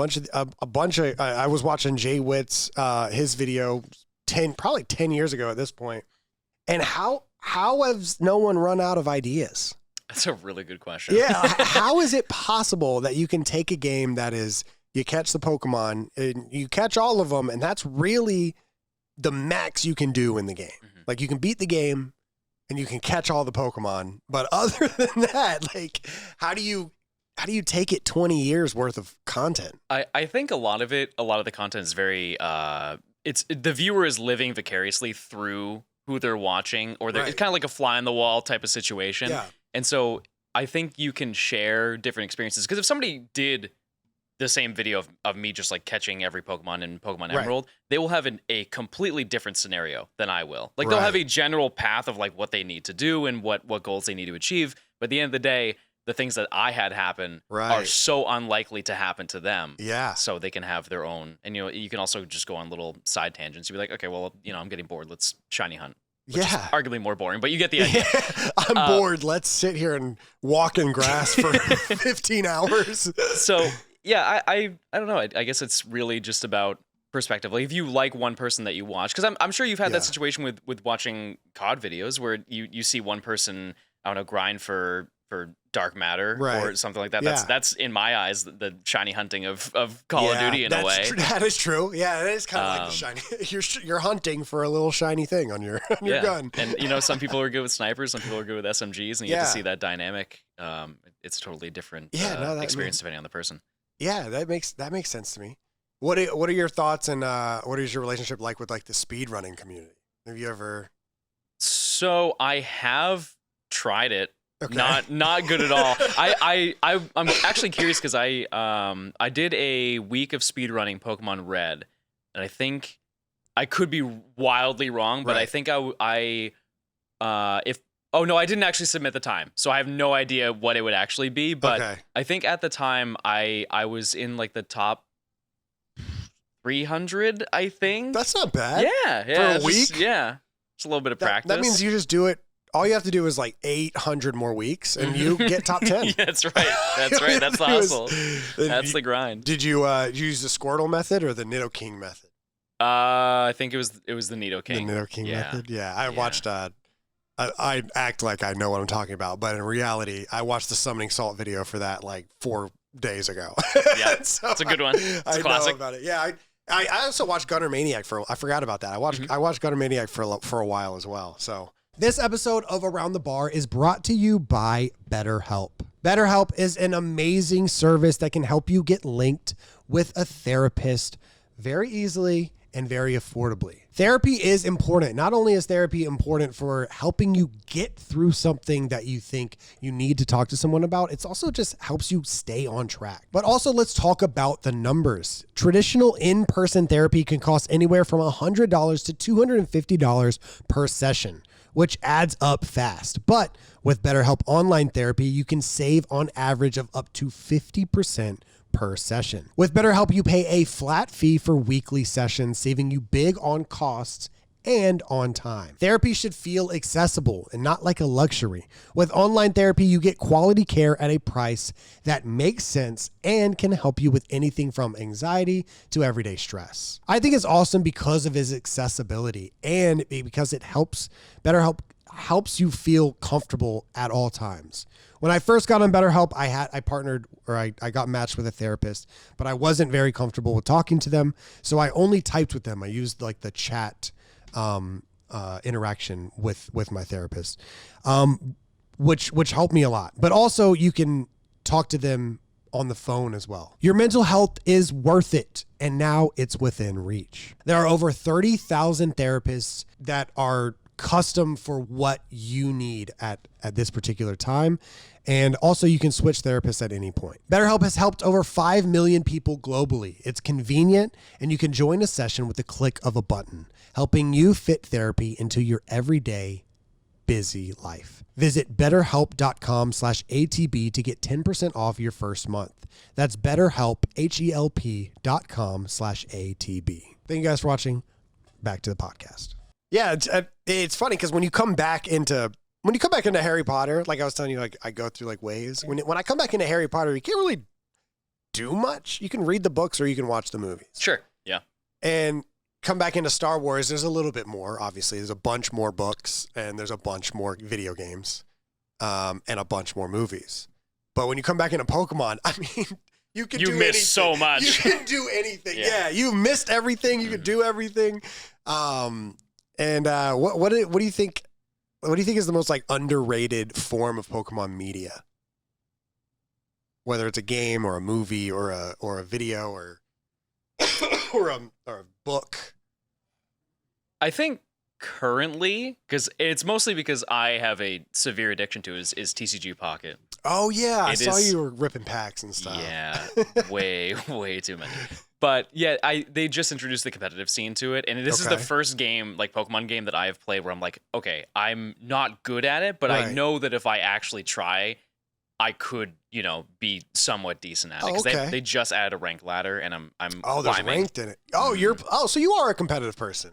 watching Jaywitz, his video probably 10 years ago at this point. And how has no one run out of ideas? That's a really good question. Yeah. How is it possible that you can take a game that is, you catch the Pokemon and you catch all of them, and that's really the max you can do in the game. Mm-hmm. Like, you can beat the game and you can catch all the Pokemon, but other than that, like, how do you take it 20 years worth of content? I think a lot of the content is very the viewer is living vicariously through who they're watching, or it's kind of like a fly on the wall type of situation. Yeah. And so I think you can share different experiences, because if somebody did the same video of me just like catching every Pokemon in Pokemon Emerald, they will have a completely different scenario than I will. Like, they'll have a general path of like what they need to do and what goals they need to achieve. But at the end of the day, the things that I had happen are so unlikely to happen to them. Yeah. So they can have their own, and you can also just go on little side tangents. You'd be like, okay, well, I'm getting bored. Let's shiny hunt. Which is arguably more boring, but you get the idea. I'm bored. Let's sit here and walk in grass for 15 hours. So yeah, I don't know. I guess it's really just about perspective. Like, if you like one person that you watch, because I'm sure you've had that situation with watching COD videos where you see one person, I don't know, grind for dark matter or something like that. That's in my eyes the shiny hunting of Call of Duty in a way. That is true. Yeah, it is kind of like the shiny. You're hunting for a little shiny thing on your gun. And some people are good with snipers, some people are good with SMGs, and you get to see that dynamic. It's a totally different experience depending on the person. Yeah, that makes sense to me. What are your thoughts, and what is your relationship like with like the speedrunning community? Have you ever? So I have tried it. Okay. Not good at all. I'm actually curious, because I did a week of speedrunning Pokemon Red, and I think I could be wildly wrong, but I think I didn't actually submit the time, so I have no idea what it would actually be. But I think at the time I was in like the top 300. I think that's not bad. Yeah, for a week. Just a little bit of practice. That means you just do it. All you have to do is like 800 more weeks, and you get top 10. That's right. That's the hustle. That's the grind. Did you use the Squirtle method or the Nidoking method? I think it was the Nidoking. The Nidoking method. Yeah, I watched. I act like I know what I'm talking about, but in reality, I watched the Summoning Salt video for that like 4 days ago. Yeah, so it's a good one. It's a classic. Know about it. Yeah, I also watched Gunner Maniac I forgot about that. I watched Gunner Maniac for a while as well. So. This episode of Around the Bar is brought to you by BetterHelp. BetterHelp is an amazing service that can help you get linked with a therapist very easily and very affordably. Therapy is important. Not only is therapy important for helping you get through something that you think you need to talk to someone about, it's also just helps you stay on track. But also let's talk about the numbers. Traditional in-person therapy can cost anywhere from $100 to $250 per session, which adds up fast. But with BetterHelp Online Therapy, you can save on average of up to 50% per session. With BetterHelp, you pay a flat fee for weekly sessions, saving you big on costs and on time. Therapy should feel accessible and not like a luxury. With online therapy, you get quality care at a price that makes sense and can help you with anything from anxiety to everyday stress. I think it's awesome because of its accessibility and because BetterHelp helps you feel comfortable at all times. When I first got on BetterHelp, I got matched with a therapist, but I wasn't very comfortable with talking to them. So I only typed with them. I used like the chat interaction with my therapist, which helped me a lot. But also you can talk to them on the phone as well. Your mental health is worth it, and now it's within reach. There are over 30,000 therapists that are custom for what you need at this particular time. And also you can switch therapists at any point. BetterHelp has helped over 5 million people globally. It's convenient, and you can join a session with the click of a button, helping you fit therapy into your everyday busy life. Visit betterhelp.com/ATB to get 10% off your first month. That's BetterHelp, HELP.com/ATB. Thank you guys for watching. Back to the podcast. Yeah, it's funny because when you come back into Harry Potter, like I was telling you, like I go through like waves. When I come back into Harry Potter, you can't really do much. You can read the books or you can watch the movies. Sure. Yeah. And come back into Star Wars, there's a little bit more. Obviously, there's a bunch more books and there's a bunch more video games, and a bunch more movies. But when you come back into Pokemon, I mean, you can do anything. You miss so much. You can do anything. Yeah, you missed everything. You can do everything. And what do you think? What do you think is the most like underrated form of Pokemon media? Whether it's a game or a movie or a video or a book. I think currently, because it's mostly because I have a severe addiction to is TCG Pocket. Oh yeah, I saw you were ripping packs and stuff. Yeah, way too many. But yeah, they just introduced the competitive scene to it, and this is the first game, like Pokemon game, that I have played where I'm like, okay, I'm not good at it, but I know that if I actually try, I could, be somewhat decent at it. Because they just added a rank ladder, and I'm there's ranked in it. So you are a competitive person.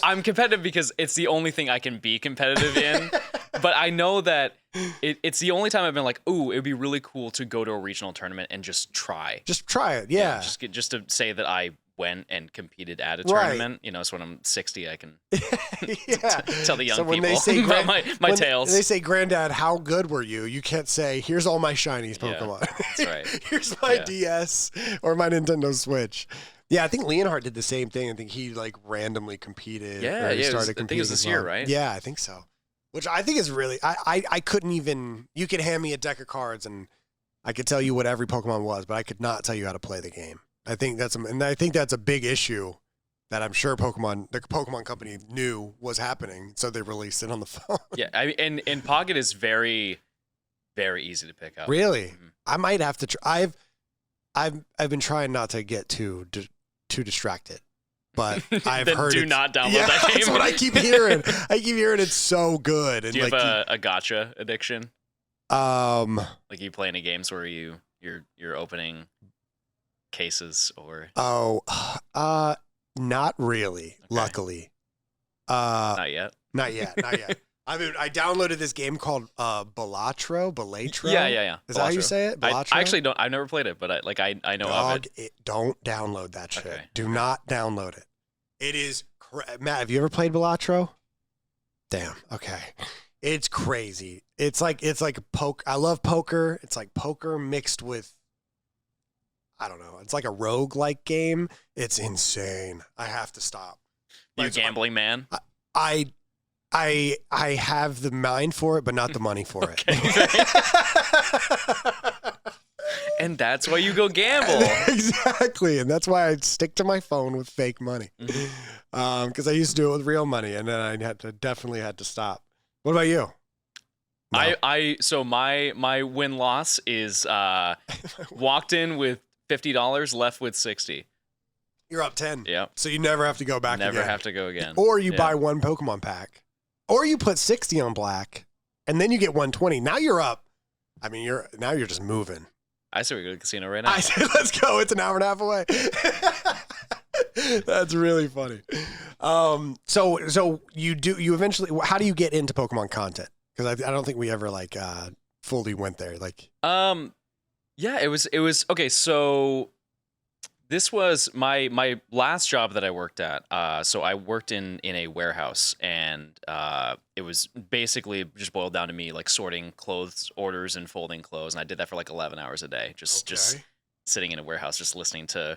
I'm competitive because it's the only thing I can be competitive in. But I know that it's the only time I've been like, ooh, it would be really cool to go to a regional tournament and just try. Just try it, yeah. Just to say that I went and competed at a tournament. So when I'm 60, I can tell the young people about my tales. They say, Granddad, how good were you? You can't say, here's all my shinies Pokemon. Yeah, that's right. Here's my DS or my Nintendo Switch. Yeah, I think Leonhardt did the same thing. I think he like randomly competed. Yeah, he started I think it was this year, right? Yeah, I think so. Which I think is really, I couldn't even, you could hand me a deck of cards and I could tell you what every Pokemon was, but I could not tell you how to play the game. I think that's a big issue that I'm sure the Pokemon company knew was happening, so they released it on the phone. Yeah, and Pocket is very, very easy to pick up. Really? Mm-hmm. I might have to try. I've been trying not to get too distracted. But I've heard do not download that game. That's what I keep hearing. I keep hearing it's so good. And do you have a gacha addiction? Like you play any games where you're opening cases or? Not really. Okay. Luckily, not yet. Not yet. I downloaded this game called Balatro. Yeah. Is that how you say it? I actually don't. I've never played it, but I know of it. Don't download that shit. Okay. Do not download it. It is Matt. Have you ever played Balatro? Damn. Okay. It's crazy. It's like poke. I love poker. It's like poker mixed with, I don't know. It's like a roguelike game. It's insane. I have to stop. You gambling man? I have the mind for it, but not the money for it. And that's why you go gamble. Exactly. And that's why I stick to my phone with fake money. Because I used to do it with real money, and then I definitely had to stop. What about you? No. So my win-loss is walked in with $50, left with 60. You're up 10. Yeah. So you never have to go back Never again. have to go again. Or you buy one Pokemon pack. Or you put 60 on black, and then you get 120. Now you're up. I mean, you're just moving. I say we go to the casino right now. I said, let's go. It's an hour and a half away. That's really funny. So you eventually, how do you get into Pokemon content? Because I don't think we ever fully went there. Yeah, it was okay. So this was my last job that I worked at. So I worked in a warehouse, and it was basically just boiled down to me sorting clothes orders and folding clothes, and I did that for 11 hours a day, just sitting in a warehouse, just listening to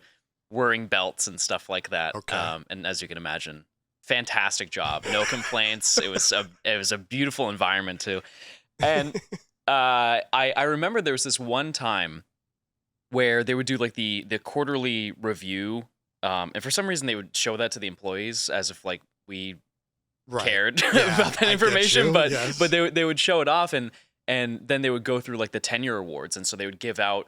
whirring belts and stuff like that. Okay. And as you can imagine, fantastic job, no complaints. It was a beautiful environment too, and I remember there was this one time where they would do the quarterly review, and for some reason they would show that to the employees as if we cared about that information, but they would show it off, and then they would go through the tenure awards, and so they would give out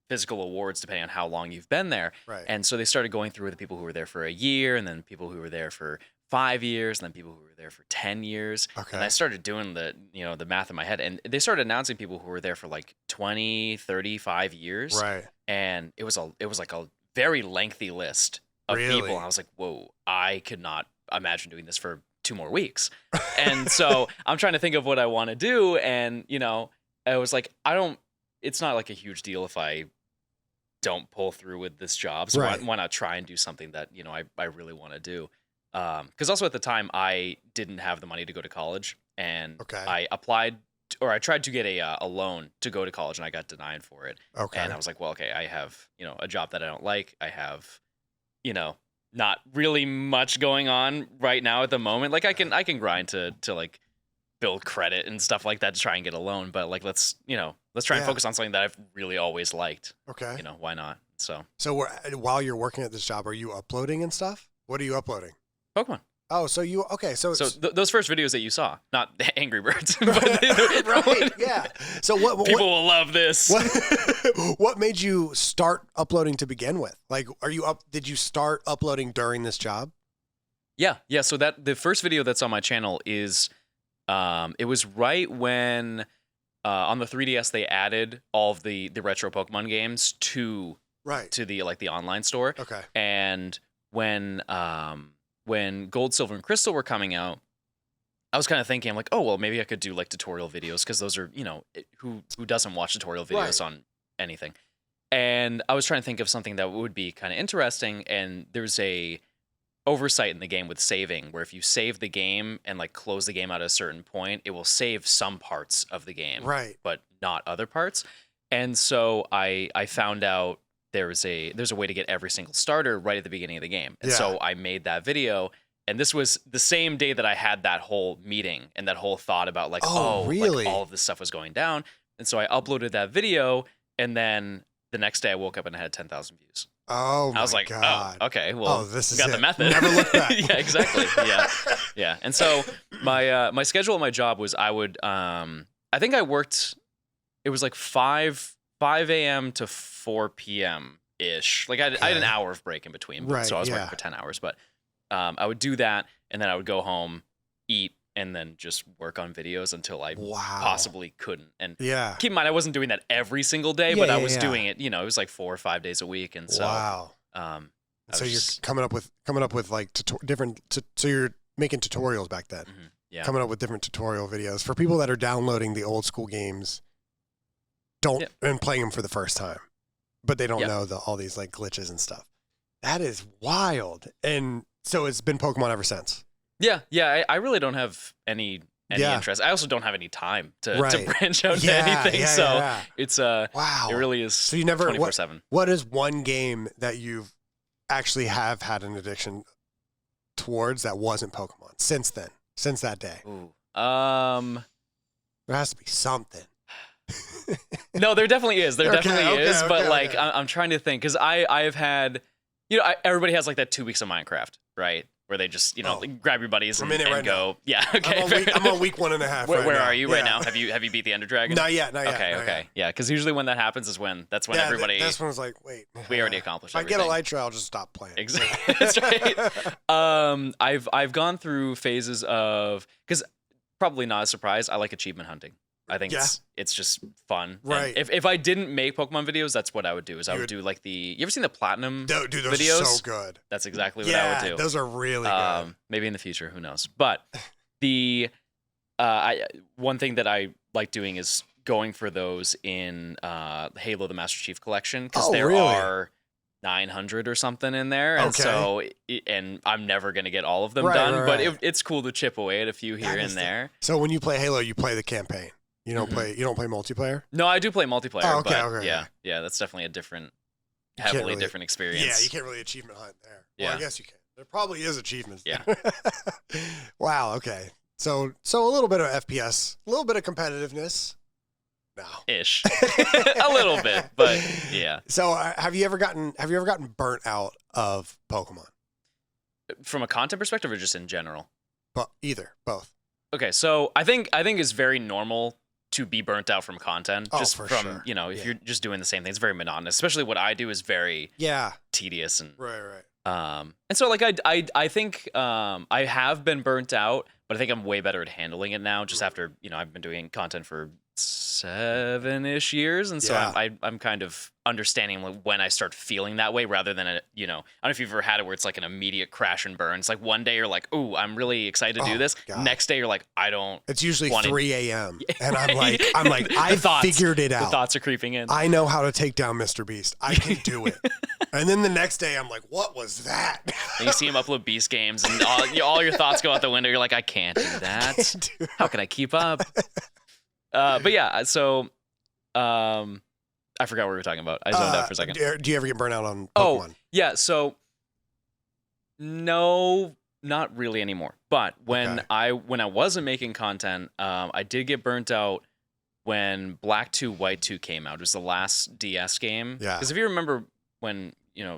physical awards depending on how long you've been there. Right. And so they started going through the people who were there for a year, and then people who were there for 5 years, and then people who were there for 10 years. Okay. And I started doing the math in my head, and they started announcing people who were there for 20, 35 years. Right. And it was a very lengthy list of people. And I was like, whoa, I could not imagine doing this for 2 more weeks. And so I'm trying to think of what I want to do, and I was like, it's not a huge deal if I don't pull through with this job. So why not try and do something that, I really want to do. Because also at the time I didn't have the money to go to college, and I applied I tried to get a loan to go to college, and I got denied for it. Okay. And I was like, well, okay, I have, a job that I don't like. I have, not really much going on right now at the moment. I can grind to build credit and stuff like that to try and get a loan, but let's try and focus on something that I've really always liked. Okay. Why not? So while you're working at this job, are you uploading and stuff? What are you uploading? Pokemon. Oh, so those first videos that you saw, not the Angry Birds. Right, yeah. So what people will love this. What made you start uploading to begin with? Did you start uploading during this job? Yeah. So the first video that's on my channel is it was right when on the 3DS they added all of the retro Pokemon games to the online store. Okay. And when Gold, Silver, and Crystal were coming out, I was kind of thinking, I'm like, oh, well, maybe I could do tutorial videos, because those are, who doesn't watch tutorial videos on anything? And I was trying to think of something that would be kind of interesting, and there's a oversight in the game with saving, where if you save the game and close the game at a certain point, it will save some parts of the game, but not other parts. And so I found out there's a way to get every single starter right at the beginning of the game. And so I made that video, and this was the same day that I had that whole meeting and that whole thought about really? All of this stuff was going down. And so I uploaded that video, and then the next day I woke up and I had 10,000 views. Oh my I was like, God. oh, okay, well, this is got the method. Never look back. Yeah, exactly. Yeah. And so my schedule at my job was I would I think I worked, it was 5 a.m. to 4 p.m. ish. I had an hour of break in between, so I was working for 10 hours. But I would do that, and then I would go home, eat, and then just work on videos until I possibly couldn't. And keep in mind, I wasn't doing that every single day, but I was doing it. It was 4 or 5 days a week, and so so you're coming up with different. So you're making tutorials back then. Mm-hmm. Yeah. Coming up with different tutorial videos for people that are downloading the old school games. And playing them for the first time, but they don't know all these glitches and stuff. That is wild. And so it's been Pokemon ever since. Yeah. I really don't have any interest. I also don't have any time to branch out to anything. It's wow. It really is. So you never 24/7. What is one game that you've actually have had an addiction towards that wasn't Pokemon since then? Since that day? Ooh. There has to be something. No, there definitely is. There definitely is. But like, I'm trying to think because I've had, everybody has like that 2 weeks of Minecraft, right? Where they just, like, grab your buddies and go. Now. Yeah. Okay. I'm on week 1.5. Where are you right now? Have you beat the Ender Dragon? Not yet. Okay. Yeah. Because usually when that happens is when everybody. That's when it's like, wait. We already accomplished. If I get Elytra, I'll just stop playing. Exactly. That's right. I've gone through phases of because probably not a surprise. I like achievement hunting. I think it's just fun. Right. And if I didn't make Pokemon videos, that's what I would do. I would do like you ever seen the Platinum dude, those videos? are so good. That's exactly what I would do. Those are really good. Maybe in the future, who knows? But one thing that I like doing is going for those in Halo: The Master Chief Collection because there are 900 or something in there, and so I'm never gonna get all of them done. But it's cool to chip away at a few here and there. So when you play Halo, you play the campaign. You don't play multiplayer? No, I do play multiplayer. Oh, but yeah, that's definitely a heavily different experience. Yeah, you can't really achievement hunt there. Yeah. Well, I guess you can. There probably is achievements. Yeah. Wow. Okay. So a little bit of FPS, a little bit of competitiveness. No. Ish. A little bit, but yeah. So have you ever gotten burnt out of Pokemon? From a content perspective or just in general? But both. Okay, so I think it's very normal to be burnt out from content, just from sure. If you're just doing the same thing, it's very monotonous. Especially what I do is very tedious and right. And so like I think I have been burnt out, but I think I'm way better at handling it now. Just after I've been doing content for 7-ish years, and so I'm kind of understanding when I start feeling that way, rather than I don't know if you've ever had it where it's like an immediate crash and burn. It's like one day you're like, "Ooh, I'm really excited to do this." God. Next day you're like, "I don't." It's usually 3 a.m. and I'm like, I figured it out. The thoughts are creeping in. I know how to take down Mr. Beast. I can do it. And then the next day I'm like, "What was that?" And you see him upload Beast games, and all your thoughts go out the window. You're like, "I can't do that. How can I keep up?" But yeah, so I forgot what we were talking about. I zoned out for a second. Do you ever get burnt out on Pokemon? Oh, yeah. So no, not really anymore. But when I wasn't making content, I did get burnt out when Black 2, White 2 came out. It was the last DS game. Yeah. Because if you remember when,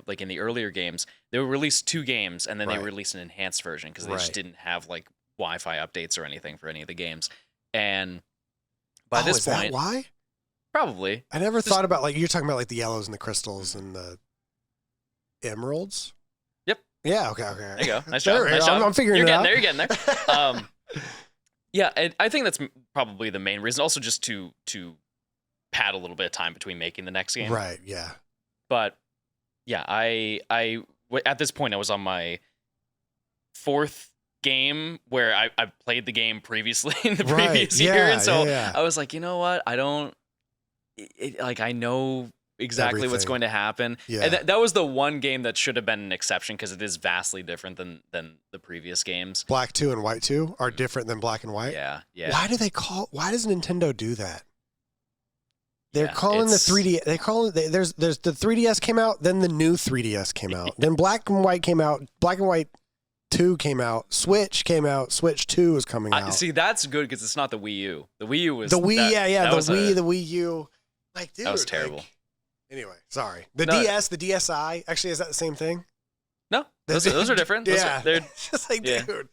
like in the earlier games, they would release 2 games and then they would release an enhanced version because they just didn't have like Wi-Fi updates or anything for any of the games. And by this point, that why? Probably. I never thought about you're talking about like the yellows and the crystals and the emeralds. Yep. Yeah. Okay. There you go. Nice job. I'm figuring it out. You're getting there. Yeah, and I think that's probably the main reason. Also, just to pad a little bit of time between making the next game. Right. Yeah. But yeah, I at this point I was on my 4th game where I played the game previously in the previous year, and so I was like, you know what, I know exactly what's going to happen. And that was the one game that should have been an exception because it is vastly different than the previous games. Black 2 and White 2 are different than Black and White. Yeah. Why does Nintendo do that? They're calling the 3D. There's the 3DS came out, then the new 3DS came out, then Black and White came out. Black and White 2 came out. Switch came out. Switch 2 is coming out. See, that's good because it's not the Wii U. The Wii U was the Wii. The Wii U. Like, dude, that was terrible. Anyway, sorry. The DS, the DSi. Actually, is that the same thing? No, those are different. They're just like, dude.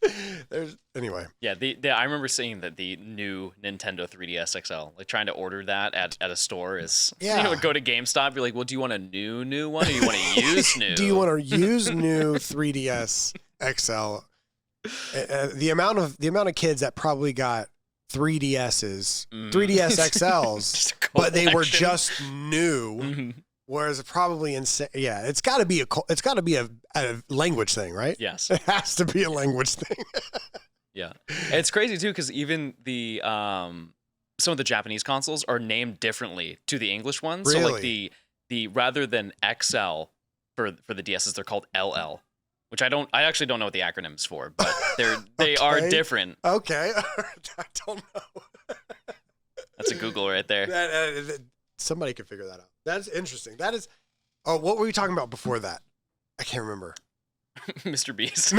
Anyway. Yeah, I remember seeing that the new Nintendo 3DS XL, like trying to order that at a store is, go to GameStop. You're like, well, do you want a new one or do you want to use new? Do you want to use new 3DS XL? The amount of kids that probably got 3DSs, 3DS XLs, but they were just new. Whereas probably insane. Yeah, it's got to be a language thing, right? Yes, it has to be a language thing. Yeah, it's crazy too because even the some of the Japanese consoles are named differently to the English ones. Really? So like the rather than XL for the DSs, they're called LL. Which I actually don't know what the acronym's for, but they are different. Okay. I don't know. That's a Google right there. Somebody could figure that out. That's interesting. That is. Oh, what were we talking about before that? I can't remember. Mr. Beast.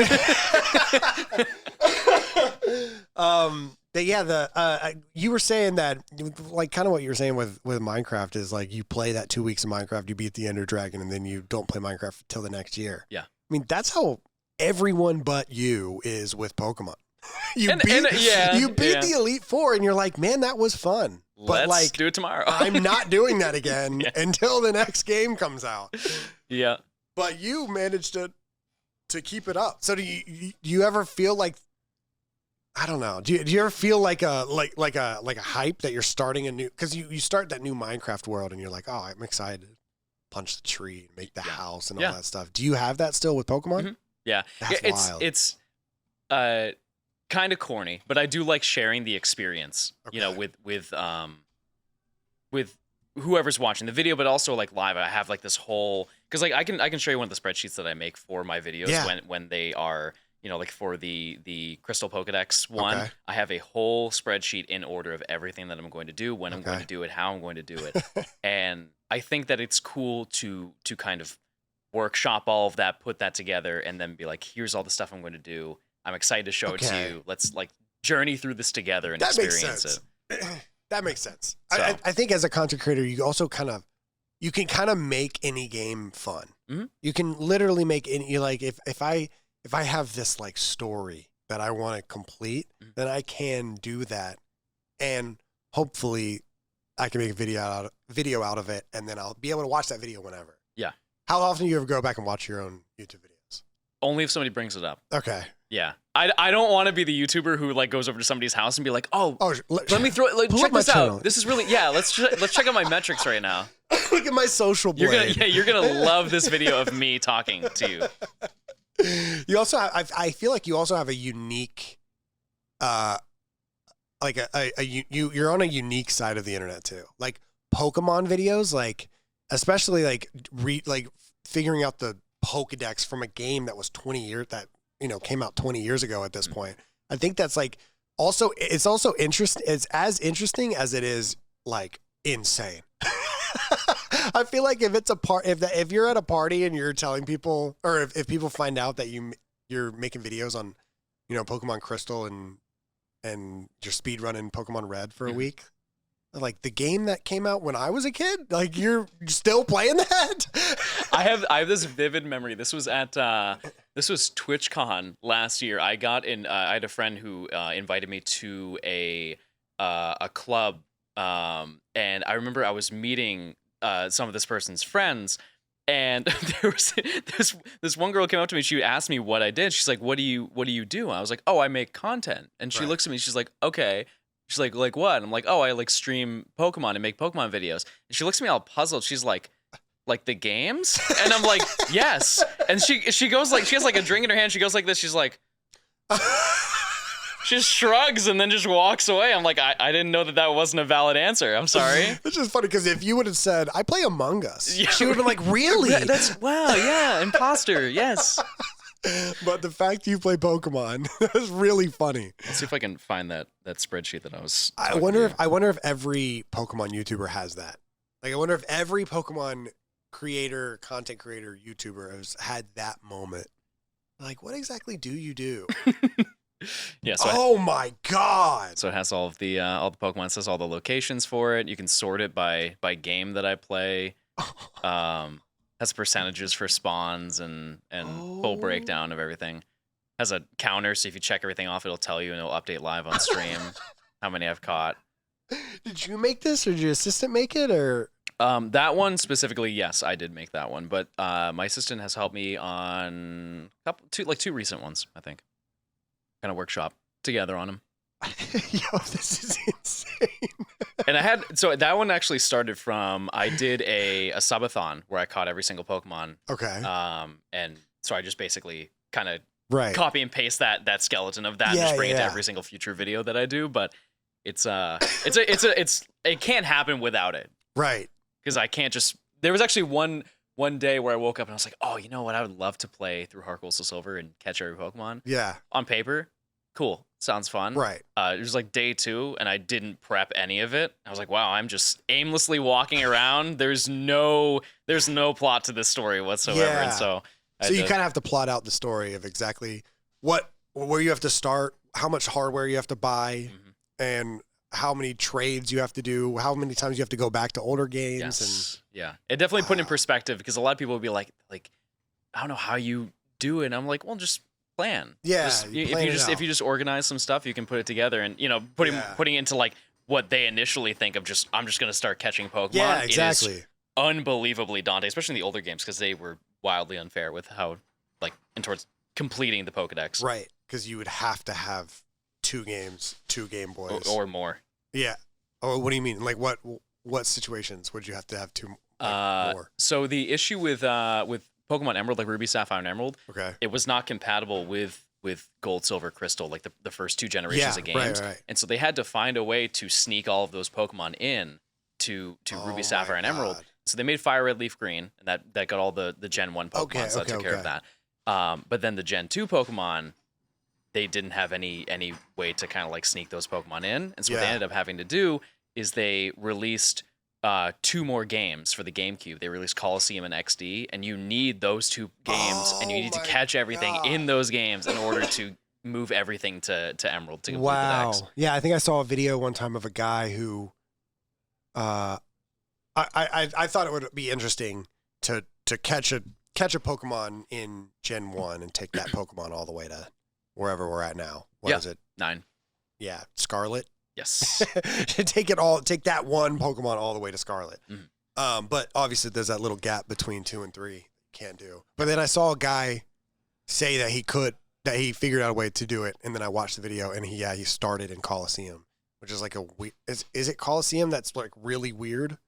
You were saying that, like, kind of what you were saying with Minecraft is like you play that 2 weeks of Minecraft, you beat the Ender Dragon, and then you don't play Minecraft till the next year. Yeah. I mean, that's how everyone but you is with Pokemon. You beat the Elite Four, and you're like, man, that was fun. But Let's do it tomorrow. I'm not doing that again until the next game comes out. Yeah. But you managed to keep it up. So do you ever feel like, I don't know. Do you ever feel like a hype that you're starting a new, because you start that new Minecraft world and you're like, oh, I'm excited to punch the tree and make the house and all that stuff. Do you have that still with Pokemon? Mm-hmm. Yeah. That's wild. It's kind of corny, but I do like sharing the experience, you know, with whoever's watching the video, but also like live. I have like this whole, because like I can show you one of the spreadsheets that I make for my videos when they are, you know, like for the Crystal Pokedex one, I have a whole spreadsheet in order of everything that I'm going to do, when I'm going to do it, how I'm going to do it. And I think that it's cool to kind of workshop all of that, put that together, and then be like, here's all the stuff I'm going to do. I'm excited to show it to you. Let's like journey through this together and experience it. That makes sense. So. I think as a content creator, you also you can kind of make any game fun. Mm-hmm. You can literally make any, like, if I have this like story that I want to complete, then I can do that, and hopefully I can make a video out of it, and then I'll be able to watch that video whenever. Yeah. How often do you ever go back and watch your own YouTube videos? Only if somebody brings it up. Okay. Yeah. I don't want to be the YouTuber who like goes over to somebody's house and be like, let me throw it. Check this out. This is really, let's check out my metrics right now. Look at my social blade. You're gonna love this video of me talking to you. You also have, I feel like you also have a unique, like you're on a unique side of the internet too. Like Pokemon videos, like especially like figuring out the Pokedex from a game that was 20 years that, you know, came out 20 years ago at this point. I think that's like it's also interesting. It's as interesting as it is like insane. I feel like if it's if you're at a party and you're telling people, or if people find out that you're making videos on, you know, Pokemon Crystal and you're speedrunning Pokemon Red for a week, like the game that came out when I was a kid, like you're still playing that. I have this vivid memory. This was at this was TwitchCon last year. I had a friend who invited me to a club, and I remember I was meeting some of this person's friends, and there was this one girl came up to me. She asked me what I did. She's like, "What do you do?" I was like, "Oh, I make content." And she looks at me. She's like, "Okay." She's like what? I'm like, "Oh, I like stream Pokemon and make Pokemon videos." And she looks at me all puzzled. She's like the games? And I'm like, "Yes." And she goes like, she has like a drink in her hand. She goes like this. She's like, she just shrugs and then just walks away. I'm like, I didn't know that wasn't a valid answer. I'm sorry. It's just funny because if you would have said, "I play Among Us," she would have been like, "Really? Wow, yeah, imposter, yes." But the fact you play Pokemon is really funny. Let's see if I can find that spreadsheet that I was. I wonder if every Pokemon YouTuber has that. Like, I wonder if every Pokemon creator, content creator, YouTuber has had that moment. Like, what exactly do you do? Yeah. So oh my God. So it has all the Pokemon. It says all the locations for it. You can sort it by game that I play. Has percentages for spawns and full breakdown of everything. Has a counter, so if you check everything off, it'll tell you and it'll update live on stream how many I've caught. Did you make this, or did your assistant make it, or? That one specifically, yes, I did make that one, but my assistant has helped me on two recent ones, I think. Kind of workshop together on them. Yo, this is insane. And so that one actually started from, I did a subathon where I caught every single Pokemon. Okay. And so I just basically kind of copy and paste that skeleton of that and just bring it to every single future video that I do. But it can't happen without it. Right. Because I can't just, there was actually one day where I woke up and I was like, oh, you know what? I would love to play through Heart Gold Soul Silver and catch every Pokemon. Yeah. On paper. Cool. Sounds fun. Right. It was like day 2 and I didn't prep any of it. I was like, wow, I'm just aimlessly walking around. There's no plot to this story whatsoever. Yeah. And so you kind of have to plot out the story of exactly where you have to start, how much hardware you have to buy, and how many trades you have to do, how many times you have to go back to older games. Yes. Yeah. It definitely put in perspective because a lot of people would be like, I don't know how you do it. And I'm like, well, just plan. Yeah. If you just organize some stuff, you can put it together. And, you know, putting into like what they initially think of just, I'm just going to start catching Pokemon. Yeah, exactly. It is unbelievably daunting, especially in the older games because they were wildly unfair with how, like, in towards completing the Pokedex. Right. Because you would have to have 2 games, 2 Game Boys. Or more. Yeah. Oh, what do you mean? Like what situations would you have to have 2 more? So the issue with Pokemon Emerald, like Ruby, Sapphire, and Emerald, it was not compatible with Gold, Silver, Crystal, like the first 2 generations of games. Right. And so they had to find a way to sneak all of those Pokemon in to Ruby, Sapphire, and Emerald. So they made Fire Red, Leaf Green, and that got all the Gen 1 Pokemon, so that took care of that. But then the Gen 2 Pokemon, they didn't have any way to kind of like sneak those Pokemon in. And so what they ended up having to do is they released 2 more games for the GameCube. They released Colosseum and XD, and you need those 2 games, and you need to catch everything in those games in order to move everything to Emerald to complete the decks. Yeah, I think I saw a video one time of a guy who, I thought it would be interesting to catch a Pokemon in Gen 1 and take that Pokemon all the way to wherever we're at now. What is it? 9. Yeah, Scarlet. Yes. Take that one Pokemon all the way to Scarlet. Mm-hmm. But obviously there's that little gap between 2 and 3. Can't do. But then I saw a guy say that he figured out a way to do it, and then I watched the video, and he started in Colosseum, which is like is it Colosseum that's like really weird?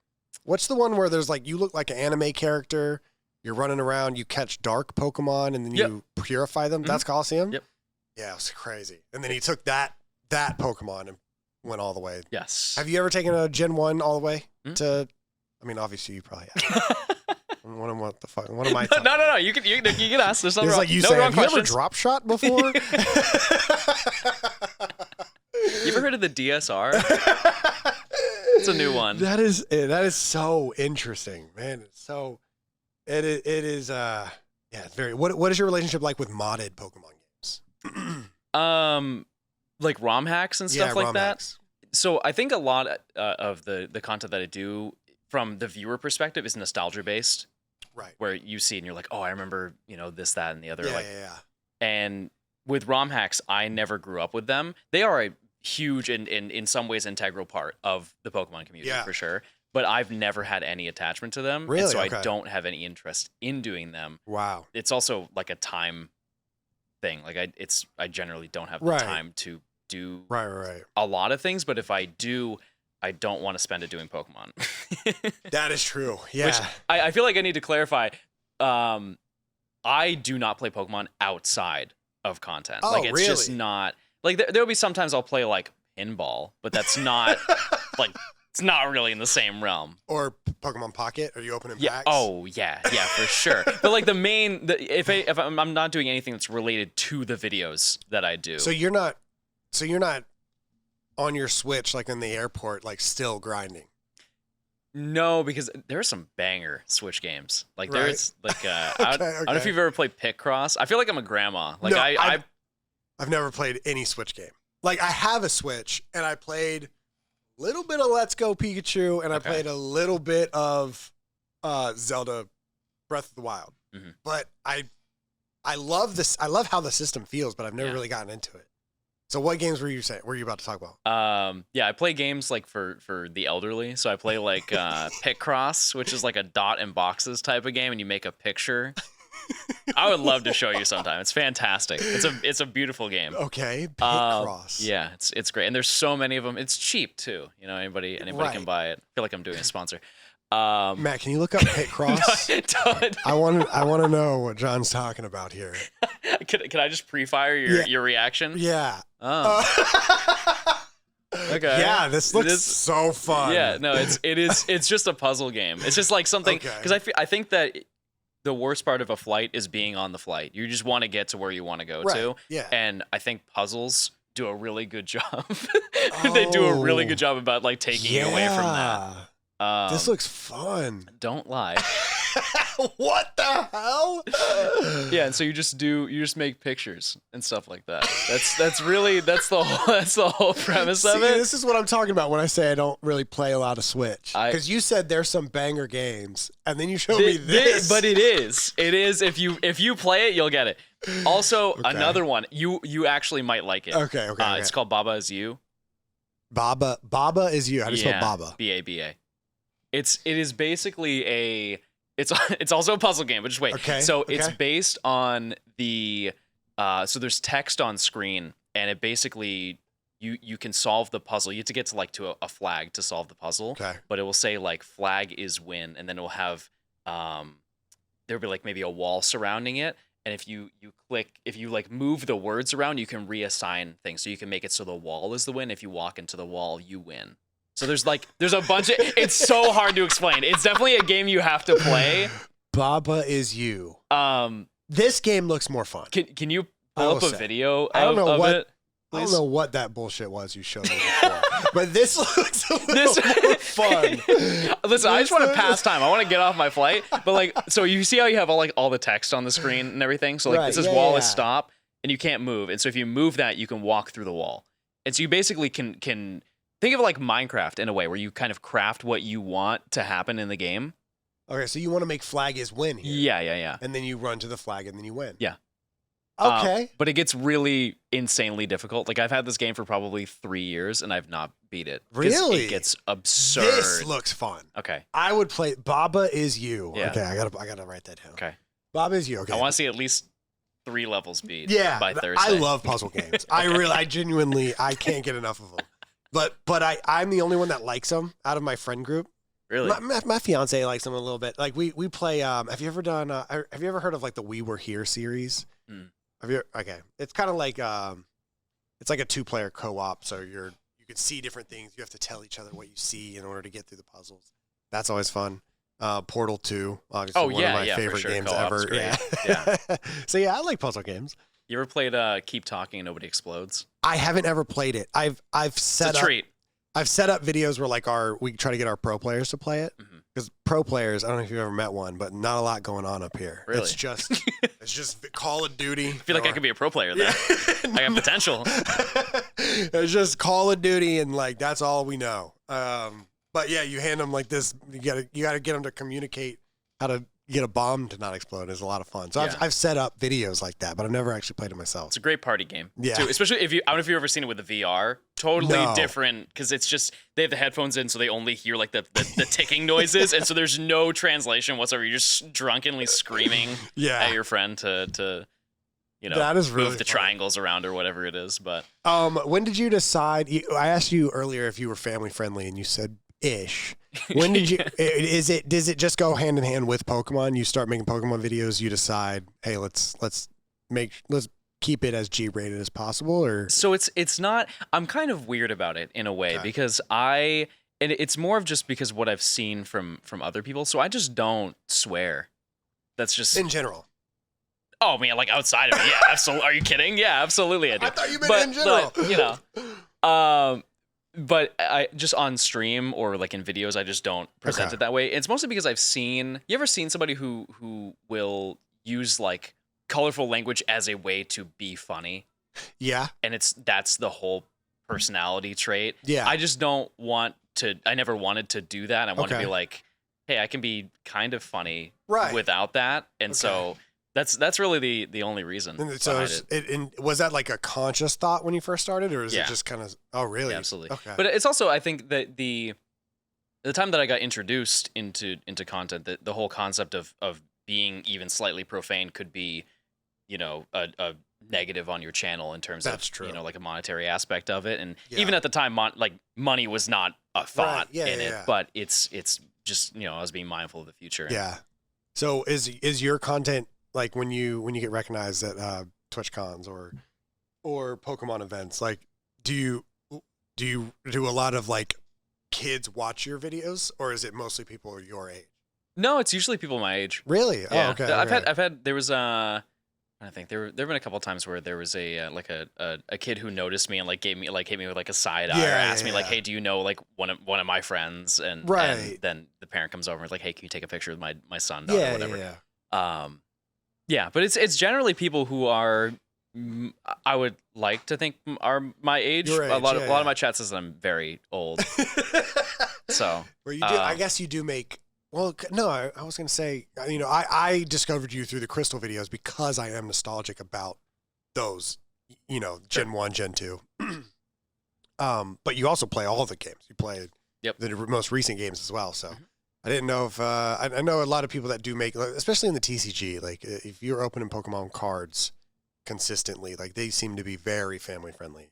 What's the one where there's like you look like an anime character, you're running around, you catch dark Pokemon, and then you purify them? Mm-hmm. That's Colosseum? Yep. Yeah, it was crazy. And then he took that Pokemon and went all the way. Yes. Have you ever taken a Gen 1 all the way to? I mean, obviously you probably have. What the fuck? What am I talking No. You can ask. There's nothing wrong. Like you no say, wrong have you ever questions. drop shot before? You ever heard of the DSR? It's a new one. That is so interesting, man. It is it's very. What is your relationship like with modded Pokemon games? Like ROM hacks and stuff like ROM that. Hacks. So I think a lot of the content that I do from the viewer perspective is nostalgia based. Right. Where you see and you're like, oh, I remember, this, that, and the other. Yeah. And with ROM hacks, I never grew up with them. They are a huge and in some ways integral part of the Pokemon community for sure. But I've never had any attachment to them. Really? And so I don't have any interest in doing them. Wow. It's also like a time thing. Like I generally don't have the time to do a lot of things, but if I do, I don't want to spend it doing Pokemon. That is true. Yeah. Which I feel like I need to clarify. I do not play Pokemon outside of content. Oh, like it's really? just not like there'll be sometimes I'll play like pinball, but that's not like it's not really in the same realm. Or Pokemon Pocket? Are you opening packs? Oh yeah, for sure. But like if I'm not doing anything that's related to the videos that I do. So you're not on your Switch like in the airport, like still grinding. No, because there are some banger Switch games. Like there's like I don't know if you've ever played Picross. I feel like I'm a grandma. Like no, I've never played any Switch game. Like I have a Switch and I played a little bit of Let's Go Pikachu and I played a little bit of Zelda Breath of the Wild. Mm-hmm. But I love this. I love how the system feels, but I've never really gotten into it. So what games were you about to talk about? I play games like for the elderly. So I play like Picross, which is like a dot and boxes type of game, and you make a picture. I would love to show you sometime. It's fantastic. It's a beautiful game. Okay, Picross. Yeah, it's great, and there's so many of them. It's cheap too. Anybody can buy it. I feel like I'm doing a sponsor. Matt, can you look up Picross? No, I want to know what John's talking about here. Can I just pre-fire your reaction? Yeah. Oh. Okay. Yeah, this looks so fun. Yeah, no, it's just a puzzle game. It's just like something because I think that the worst part of a flight is being on the flight. You just want to get to where you want to go to. Yeah. And I think puzzles do a really good job. They do a really good job about like taking you away from that. This looks fun. Don't lie. What the hell? Yeah, and so you just make pictures and stuff like that. That's the whole premise of it. This is what I'm talking about when I say I don't really play a lot of Switch. Because you said there's some banger games, and then you showed me this. But it is if you play it, you'll get it. Also, another one you actually might like it. Okay. It's called Baba Is You. Baba Is You. How do you spell Baba? BABA. It is basically it's also a puzzle game, but just wait. It's based on the so there's text on screen, and it basically you can solve the puzzle. You have to get to a flag to solve the puzzle. Okay. But it will say like flag is win, and then it will have there'll be like maybe a wall surrounding it. And if you move the words around, you can reassign things. So you can make it so the wall is the win. If you walk into the wall, you win. So there's a bunch of, it's so hard to explain. It's definitely a game you have to play. Baba Is You. This game looks more fun. Can you pull up a video of it? I don't know what that bullshit was you showed me before, but this looks a little more fun. Listen, I just want to pass time. I want to get off my flight. But so you see how you have all the text on the screen and everything? So this is wall is stop, and you can't move. And so if you move that, you can walk through the wall. And so you basically can think of it like Minecraft in a way, where you kind of craft what you want to happen in the game. Okay, so you want to make flag is win here. Yeah. And then you run to the flag and then you win. Yeah. Okay. But it gets really insanely difficult. Like, I've had this game for probably 3 years, and I've not beat it. Really? It gets absurd. This looks fun. Okay. I would play Baba Is You. Yeah. Okay, I gotta write that down. Okay. Baba Is You. Okay. I want to see at least 3 levels beat by Thursday. I love puzzle games. I genuinely, I can't get enough of them. But I'm the only one that likes them out of my friend group. Really? My fiance likes them a little bit. Like we play. Have you ever heard of like the We Were Here series? Okay. It's kind of like it's like a 2-player co-op. So you can see different things. You have to tell each other what you see in order to get through the puzzles. That's always fun. Portal 2, obviously one of my favorite games ever. Yeah. So I like puzzle games. You ever played Keep Talking and Nobody Explodes? I haven't ever played it. I've set it's a treat. I've set up videos where we try to get our pro players to play it, because pro players, I don't know if you've ever met one, but not a lot going on up here. Really? It's just Call of Duty. I feel like I could be a pro player there. I have potential. It's just Call of Duty, and that's all we know. But yeah, you hand them like this. You gotta get them to communicate how to get a bomb to not explode. Is a lot of fun. So I've set up videos like that, but I've never actually played it myself. It's a great party game. Yeah. Too. Especially I don't know if you've ever seen it with the VR. Totally different, because it's just they have the headphones in, so they only hear the ticking noises, and so there's no translation whatsoever. You're just drunkenly screaming at your friend to that is really move the triangles around or whatever it is. But when did you decide? I asked you earlier if you were family friendly, and you said ish. When did you? Does it just go hand in hand with Pokemon? You start making Pokemon videos. You decide, hey, let's keep it as G-rated as possible, or so it's not. I'm kind of weird about it in a way because and it's more of just because what I've seen from other people. So I just don't swear. That's just in general. Oh man, like outside of it, yeah, absolutely. Are you kidding? Yeah, absolutely, I do. I thought you meant in general. But but I just on stream or like in videos, I just don't present it that way. It's mostly because you ever seen somebody who will use like colorful language as a way to be funny? Yeah. And that's the whole personality trait. Yeah. I just don't want to, I never wanted to do that. I want to be like, hey, I can be kind of funny without that. And so that's really the only reason. And so was that like a conscious thought when you first started, or is it just kind of, oh really? Yeah, absolutely. Okay. But it's also, I think that the time that I got introduced into content, the whole concept of being even slightly profane could be, a negative on your channel in terms of, like a monetary aspect of it. And even at the time, like money was not a thought in it, but it's just, I was being mindful of the future. Yeah. So is your content, like when you get recognized at Twitch cons or Pokemon events, like do you do a lot of like kids watch your videos, or is it mostly people your age? No, it's usually people my age. Really? Yeah. Oh, okay. I've had there was I think there've been a couple of times where there was a like a kid who noticed me and like gave me like hit me with like a side eye or asked me like, hey, do you know like one of my friends? And then the parent comes over and is like, hey, can you take a picture with my son, daughter, whatever. Yeah, but it's generally people who are, I would like to think, are my age. A lot of my chat says that I'm very old. So where you do, I guess you do make. Well, no, I was going to say, you know, I discovered you through the Crystal videos because I am nostalgic about those, you know, Gen 1, Gen 2. But you also play all the games. You play the most recent games as well. So I didn't know if, I know a lot of people that do make, especially in the TCG, like if you're opening Pokemon cards consistently, like they seem to be very family friendly.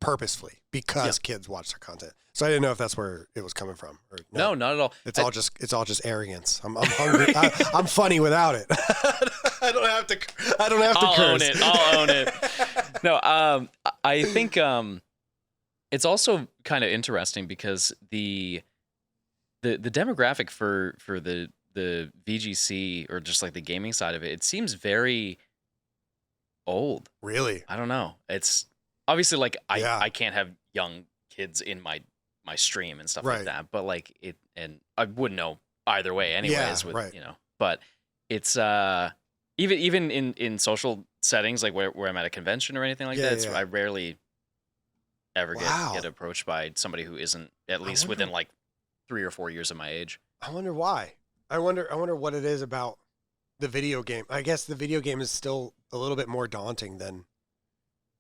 Purposefully because kids watch their content. So I didn't know if that's where it was coming from. Or no, not at all. It's all just arrogance. I'm hungry. I'm funny without it. I don't have to curse. I'll own it. No, I think it's also kind of interesting because the demographic for the VGC or just like the gaming side of it, it seems very old. Really? I don't know. It's obviously like I can't have young kids in my stream and stuff like that, but like it, and I wouldn't know either way anyways with you know, but it's even in social settings like where I'm at a convention or anything like that, I rarely ever get approached by somebody who isn't at least within like 3 or 4 years of my age. I wonder why. I wonder what it is about the video game. I guess the video game is still a little bit more daunting than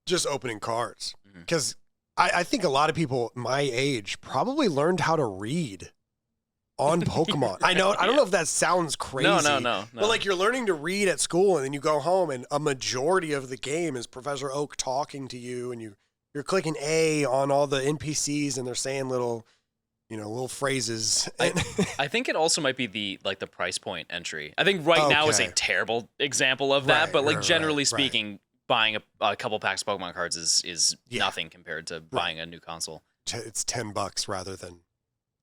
just opening cards, because I think a lot of people my age probably learned how to read on Pokemon. I don't know if that sounds crazy. No. But like you're learning to read at school and then you go home and a majority of the game is Professor Oak talking to you and you're clicking A on all the NPCs and they're saying little phrases. I think it also might be the price point entry. I think now is a terrible example of that, but like generally speaking, buying a couple packs of Pokemon cards is nothing compared to buying a new console. It's $10 rather than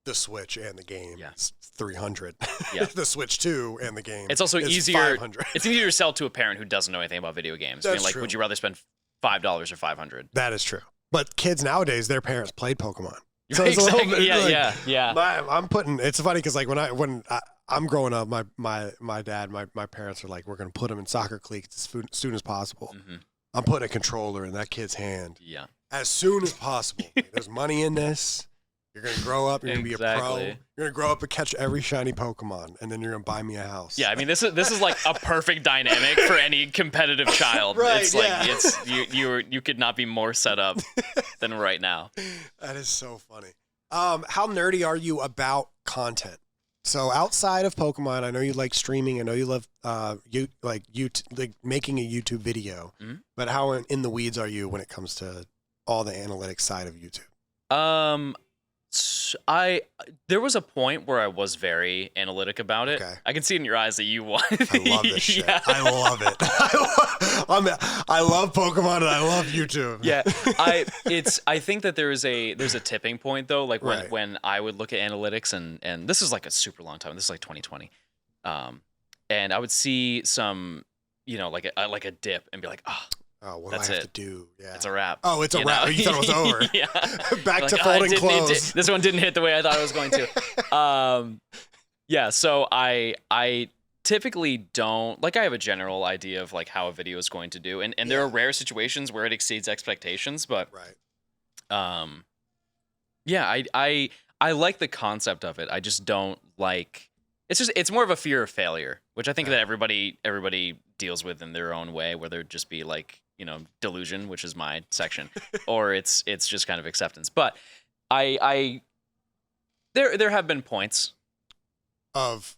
the Switch and the game. Yeah. It's $300. Yeah. The Switch 2 and the game. It's also easier. $500. It's easier to sell to a parent who doesn't know anything about video games. That's true. Would you rather spend $5 or $500? That is true. But kids nowadays, their parents played Pokemon. So it's exactly. Yeah. I'm putting. It's funny because like when I'm growing up, my dad, my parents are like, we're gonna put him in soccer cleats as soon as possible. I'm putting a controller in that kid's hand. Yeah. As soon as possible. There's money in this. You're gonna grow up. You're gonna be a pro. You're gonna grow up and catch every shiny Pokemon, and then you're gonna buy me a house. Yeah, I mean this is like a perfect dynamic for any competitive child. Right, it's like you could not be more set up than right now. That is so funny. How nerdy are you about content? So outside of Pokemon, I know you like streaming. I know you love making a YouTube video. But how in the weeds are you when it comes to all the analytics side of YouTube? There was a point where I was very analytic about it. Okay. I can see in your eyes that you want. I love this shit. Yeah. I love it. I love Pokemon and I love YouTube. Yeah, I think that there's a tipping point though. Like when I would look at analytics and this is like a super long time. This is like 2020, and I would see some like a dip and be like, what do I have to do? Yeah. It's a wrap. Oh, it's a wrap. You thought it was over. Yeah. Back to folding clothes. This one didn't hit the way I thought it was going to. Yeah, so I typically don't, I have a general idea of like how a video is going to do. And there are rare situations where it exceeds expectations, but yeah, I like the concept of it. I just don't like, it's more of a fear of failure, which I think that everybody deals with in their own way, whether it just be like, delusion, which is my section, or it's just kind of acceptance. But there have been points of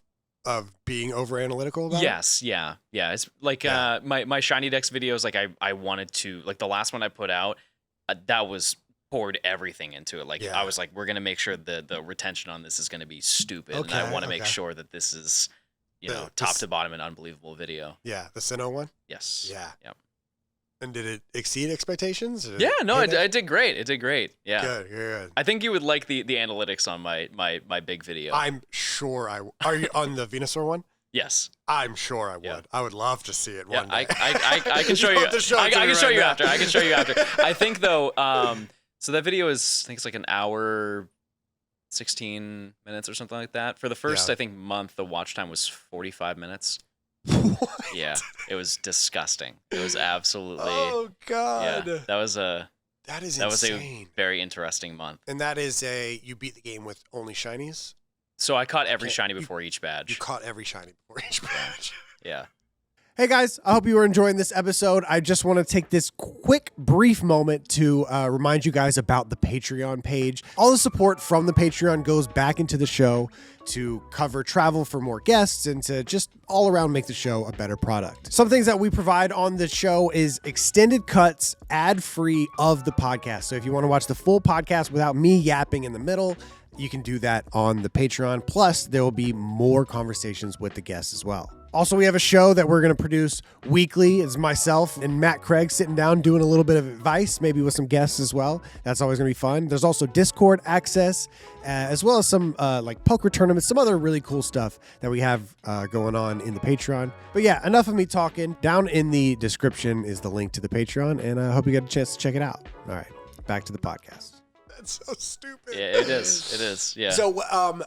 being over analytical about it? Yeah. It's like my Shiny Dex videos, like I wanted to, like the last one I put out, that was poured everything into it. Like I was like, we're gonna make sure the retention on this is gonna be stupid, and I want to make sure that this is top to bottom an unbelievable video. Yeah, the Sinnoh one. Yes. Yeah. Yep. And did it exceed expectations? Yeah, no, it did great. It did great. Yeah. Good. I think you would like the analytics on my big video. I'm sure are you on the Venusaur one? Yes. I'm sure I would. Yeah. I would love to see it one day. I can show you. I can show you after. I can show you after. I think though, so that video is, I think it's like an hour, 16 minutes or something like that. For the first, I think, month, the watch time was 45 minutes. What? Yeah, it was disgusting. It was absolutely. Oh God. Yeah, that was insane. Was a very interesting month. And that is you beat the game with only shinies? So I caught every shiny before each badge. You caught every shiny before each badge. Yeah. Hey guys, I hope you were enjoying this episode. I just want to take this quick, brief moment to remind you guys about the Patreon page. All the support from the Patreon goes back into the show to cover travel for more guests and to just all around make the show a better product. Some things that we provide on the show is extended cuts, ad-free of the podcast. So if you want to watch the full podcast without me yapping in the middle, you can do that on the Patreon. Plus, there will be more conversations with the guests as well. Also, we have a show that we're going to produce weekly. It's myself and Matt Craig sitting down doing a little bit of advice, maybe with some guests as well. That's always going to be fun. There's also Discord access, as well as some like poker tournaments, some other really cool stuff that we have going on in the Patreon. But yeah, enough of me talking. Down in the description is the link to the Patreon, and I hope you get a chance to check it out. All right, back to the podcast. That's so stupid. Yeah, it is. It is. Yeah. So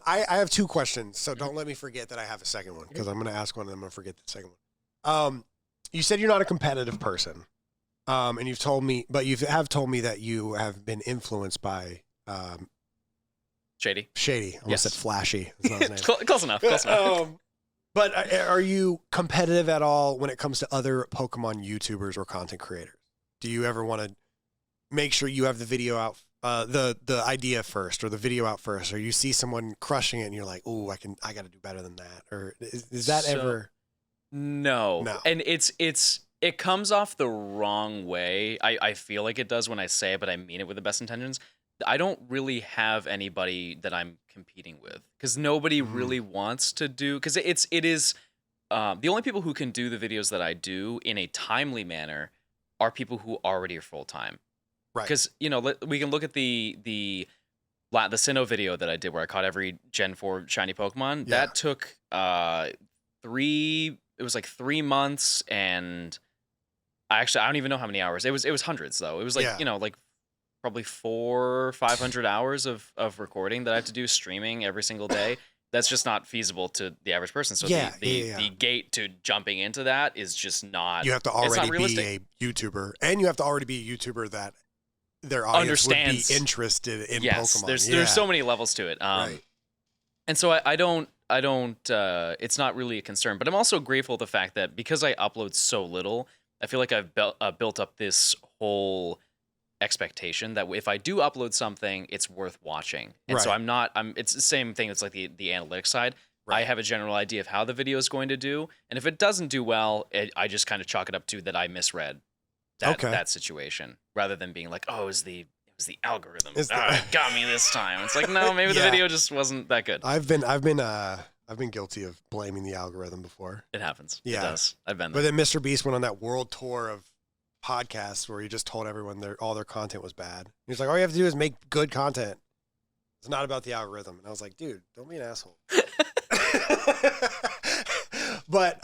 I have two questions. So don't let me forget that I have a second one, because I'm going to ask one and I'm going to forget the second one. You said you're not a competitive person, and you've told me, but you have told me that you have been influenced by Shady. Shady. I almost said Flashy. That's not his name. Close enough. Close enough. But are you competitive at all when it comes to other Pokemon YouTubers or content creators? Do you ever want to make sure you have the video out? The idea first, or the video out first, or you see someone crushing it and you're like, "Ooh, I got to do better than that," or is that ever? No, and it comes off the wrong way. I feel like it does when I say it, but I mean it with the best intentions. I don't really have anybody that I'm competing with, because nobody really wants to do, because it is the only people who can do the videos that I do in a timely manner are people who already are full time. Right. Because, we can look at the Sinnoh video that I did where I caught every Gen 4 shiny Pokemon. Yeah. That took 3 months, and I don't even know how many hours. It was hundreds though. It was like, like probably 400 or 500 hours of recording that I have to do, streaming every single day. That's just not feasible to the average person. So the gate to jumping into that is just not. You have to already be a YouTuber, and you have to already be a YouTuber that their audience would be interested in Pokemon. There's so many levels to it. Right. And so I don't, it's not really a concern, but I'm also grateful the fact that because I upload so little, I feel like I've built up this whole expectation that if I do upload something, it's worth watching. And so it's the same thing. It's like the analytics side. Right. I have a general idea of how the video is going to do. And if it doesn't do well, I just kind of chalk it up to that I misread that situation, rather than being like, oh, it was the algorithm. It got me this time. It's like, no, maybe the video just wasn't that good. I've been guilty of blaming the algorithm before. It happens. Yeah. It does. I've been there. But then Mr. Beast went on that world tour of podcasts where he just told everyone all their content was bad. He was like, all you have to do is make good content. It's not about the algorithm. And I was like, dude, don't be an asshole. But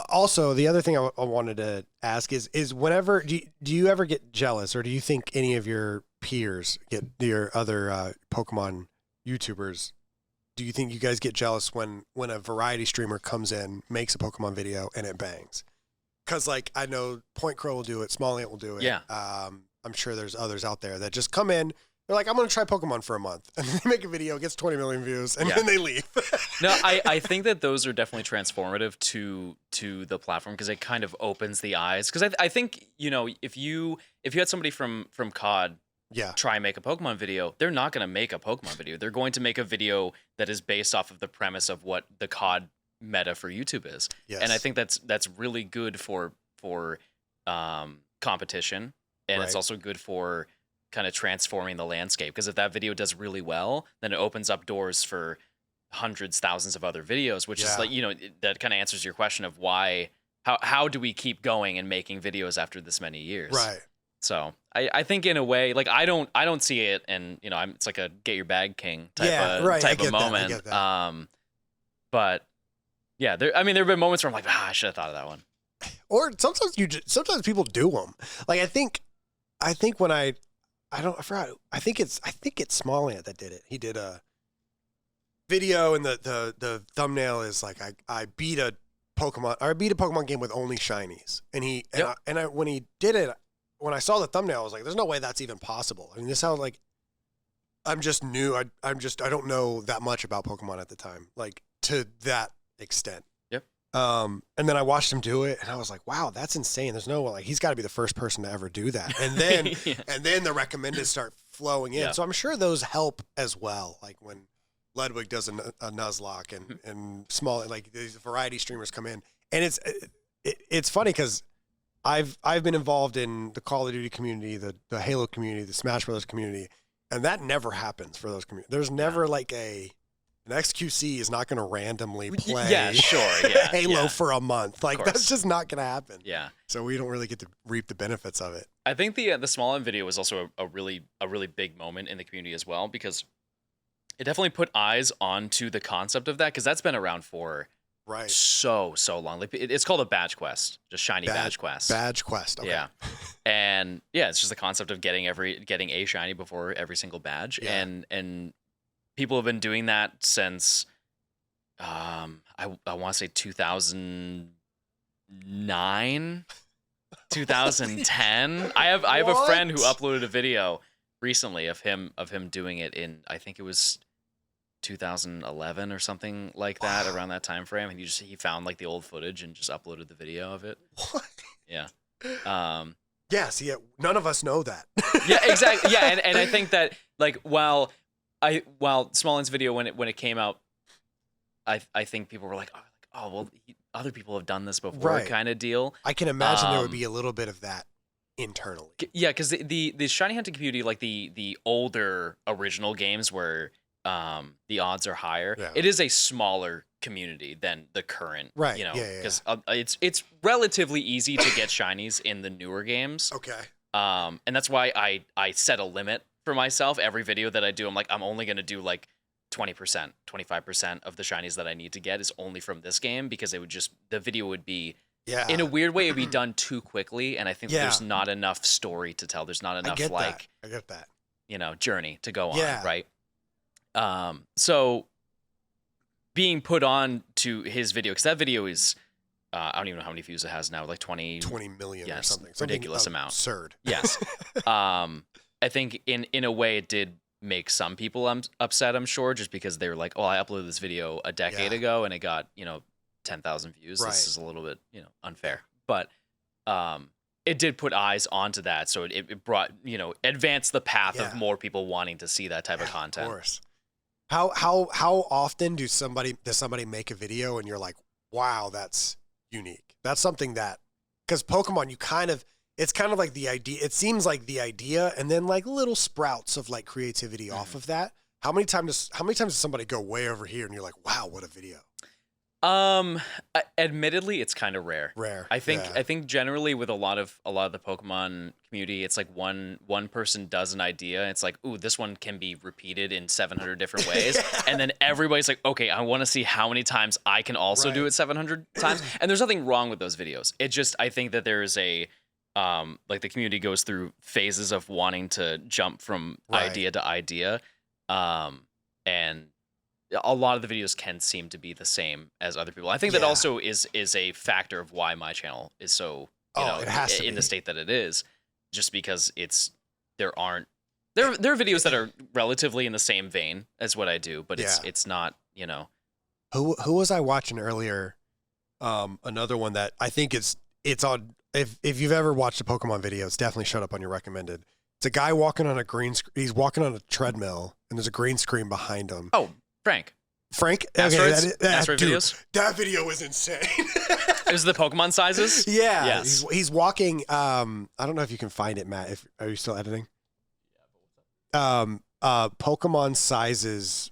also, the other thing I wanted to ask is whenever, do you ever get jealous, or do you think any of your peers, your other Pokemon YouTubers, do you think you guys get jealous when a variety streamer comes in, makes a Pokemon video, and it bangs? Because, like, I know Point Crow will do it, Small Ant will do it. Yeah. I'm sure there's others out there that just come in, they're like, I'm going to try Pokemon for a month. And they make a video, gets 20 million views, and then they leave. No, I think that those are definitely transformative to the platform, because it kind of opens the eyes. Because I think, if you had somebody from COD try and make a Pokemon video, they're not going to make a Pokemon video. They're going to make a video that is based off of the premise of what the COD meta for YouTube is. Yes. And I think that's really good for competition, and it's also good for kind of transforming the landscape, because if that video does really well, then it opens up doors for hundreds, thousands of other videos, which is like, that kind of answers your question of how do we keep going and making videos after this many years? Right. So I think in a way, like, I don't see it, and it's like a get your bag king type of moment. I get that. But Yeah, there have been moments where I'm like, I should have thought of that one. Or sometimes people do them. Like I think when I forgot. I think it's Smallhand that did it. He did a video, and the thumbnail is like I beat a Pokemon game with only shinies, and when he did it, when I saw the thumbnail, I was like, there's no way that's even possible. I mean, this sounds like I'm just new. I don't know that much about Pokemon at the time, like to that extent. Yep. And then I watched him do it, and I was like, wow, that's insane. There's no way, like, he's got to be the first person to ever do that. And then and then the recommended start flowing in. So I'm sure those help as well. Like when Ludwig does a Nuzlocke and small, like these variety streamers come in, and it's funny because I've been involved in the Call of Duty community, the Halo community, the Smash Brothers community, and that never happens for those communities. There's never like an XQC is not going to randomly play Halo for a month. Like that's just not going to happen. Yeah. So we don't really get to reap the benefits of it. I think the Smallhand video was also a really big moment in the community as well, because it definitely put eyes onto the concept of that, because that's been around for so long. Like it's called a badge quest, just shiny badge quest. Badge quest. Okay. Yeah. And it's just the concept of getting a shiny before every single badge. Yeah. And people have been doing that since I want to say 2009, 2010. I have a friend who uploaded a video recently of him doing it in, I think it was 2011 or something like that, around that time frame, and he found like the old footage and just uploaded the video of it. What? Yeah. See, none of us know that. Yeah, exactly. Yeah, and I think that like while Smallhand's video when it came out, I think people were like, oh well, other people have done this before, kind of deal. I can imagine there would be a little bit of that internally. Yeah, because the shiny hunting community, like the older original games where the odds are higher, it is a smaller community than the current, because it's relatively easy to get shinies in the newer games. Okay. And that's why I set a limit for myself. Every video that I do, I'm like, I'm only gonna do like 20%, 25% of the shinies that I need to get is only from this game, because the video would be in a weird way, it'd be done too quickly, and I think there's not enough story to tell. There's not enough I get that. Journey to go on, right? So being put on to his video, because that video is I don't even know how many views it has now, like 20 million or something. Ridiculous amount. Absurd. Yes. I think in a way it did make some people upset, I'm sure, just because they were like, oh, I uploaded this video a decade ago and it got 10,000 views. This is a little bit unfair, but it did put eyes onto that, so it brought advanced the path of more people wanting to see that type of content. Of course. How often does somebody make a video and you're like, wow, that's unique? That's something that, because Pokemon, it's kind of like the idea. It seems like the idea, and then like little sprouts of like creativity off of that. How many times does somebody go way over here and you're like, wow, what a video? Admittedly, it's kind of rare. I think generally with a lot of the Pokemon community, it's like one person does an idea, and it's like, ooh, this one can be repeated in 700 different ways, and then everybody's like, okay, I want to see how many times I can also do it 700 times. And there's nothing wrong with those videos. It just, I think that there is a like the community goes through phases of wanting to jump from idea to idea, and a lot of the videos can seem to be the same as other people. I think that also is a factor of why my channel is so it has to in be. the state that it is, just because there are videos that are relatively in the same vein as what I do, but it's not, Who was I watching earlier? Another one that I think it's on. If you've ever watched a Pokemon video, it's definitely showed up on your recommended. It's a guy walking on a he's walking on a treadmill, and there's a green screen behind him. Oh, Frank. Asteroids? Okay, Asteroid videos? That video was insane. It was the Pokemon sizes? Yeah. Yes. He's walking. I don't know if you can find it, Matt. Are you still editing? Pokemon sizes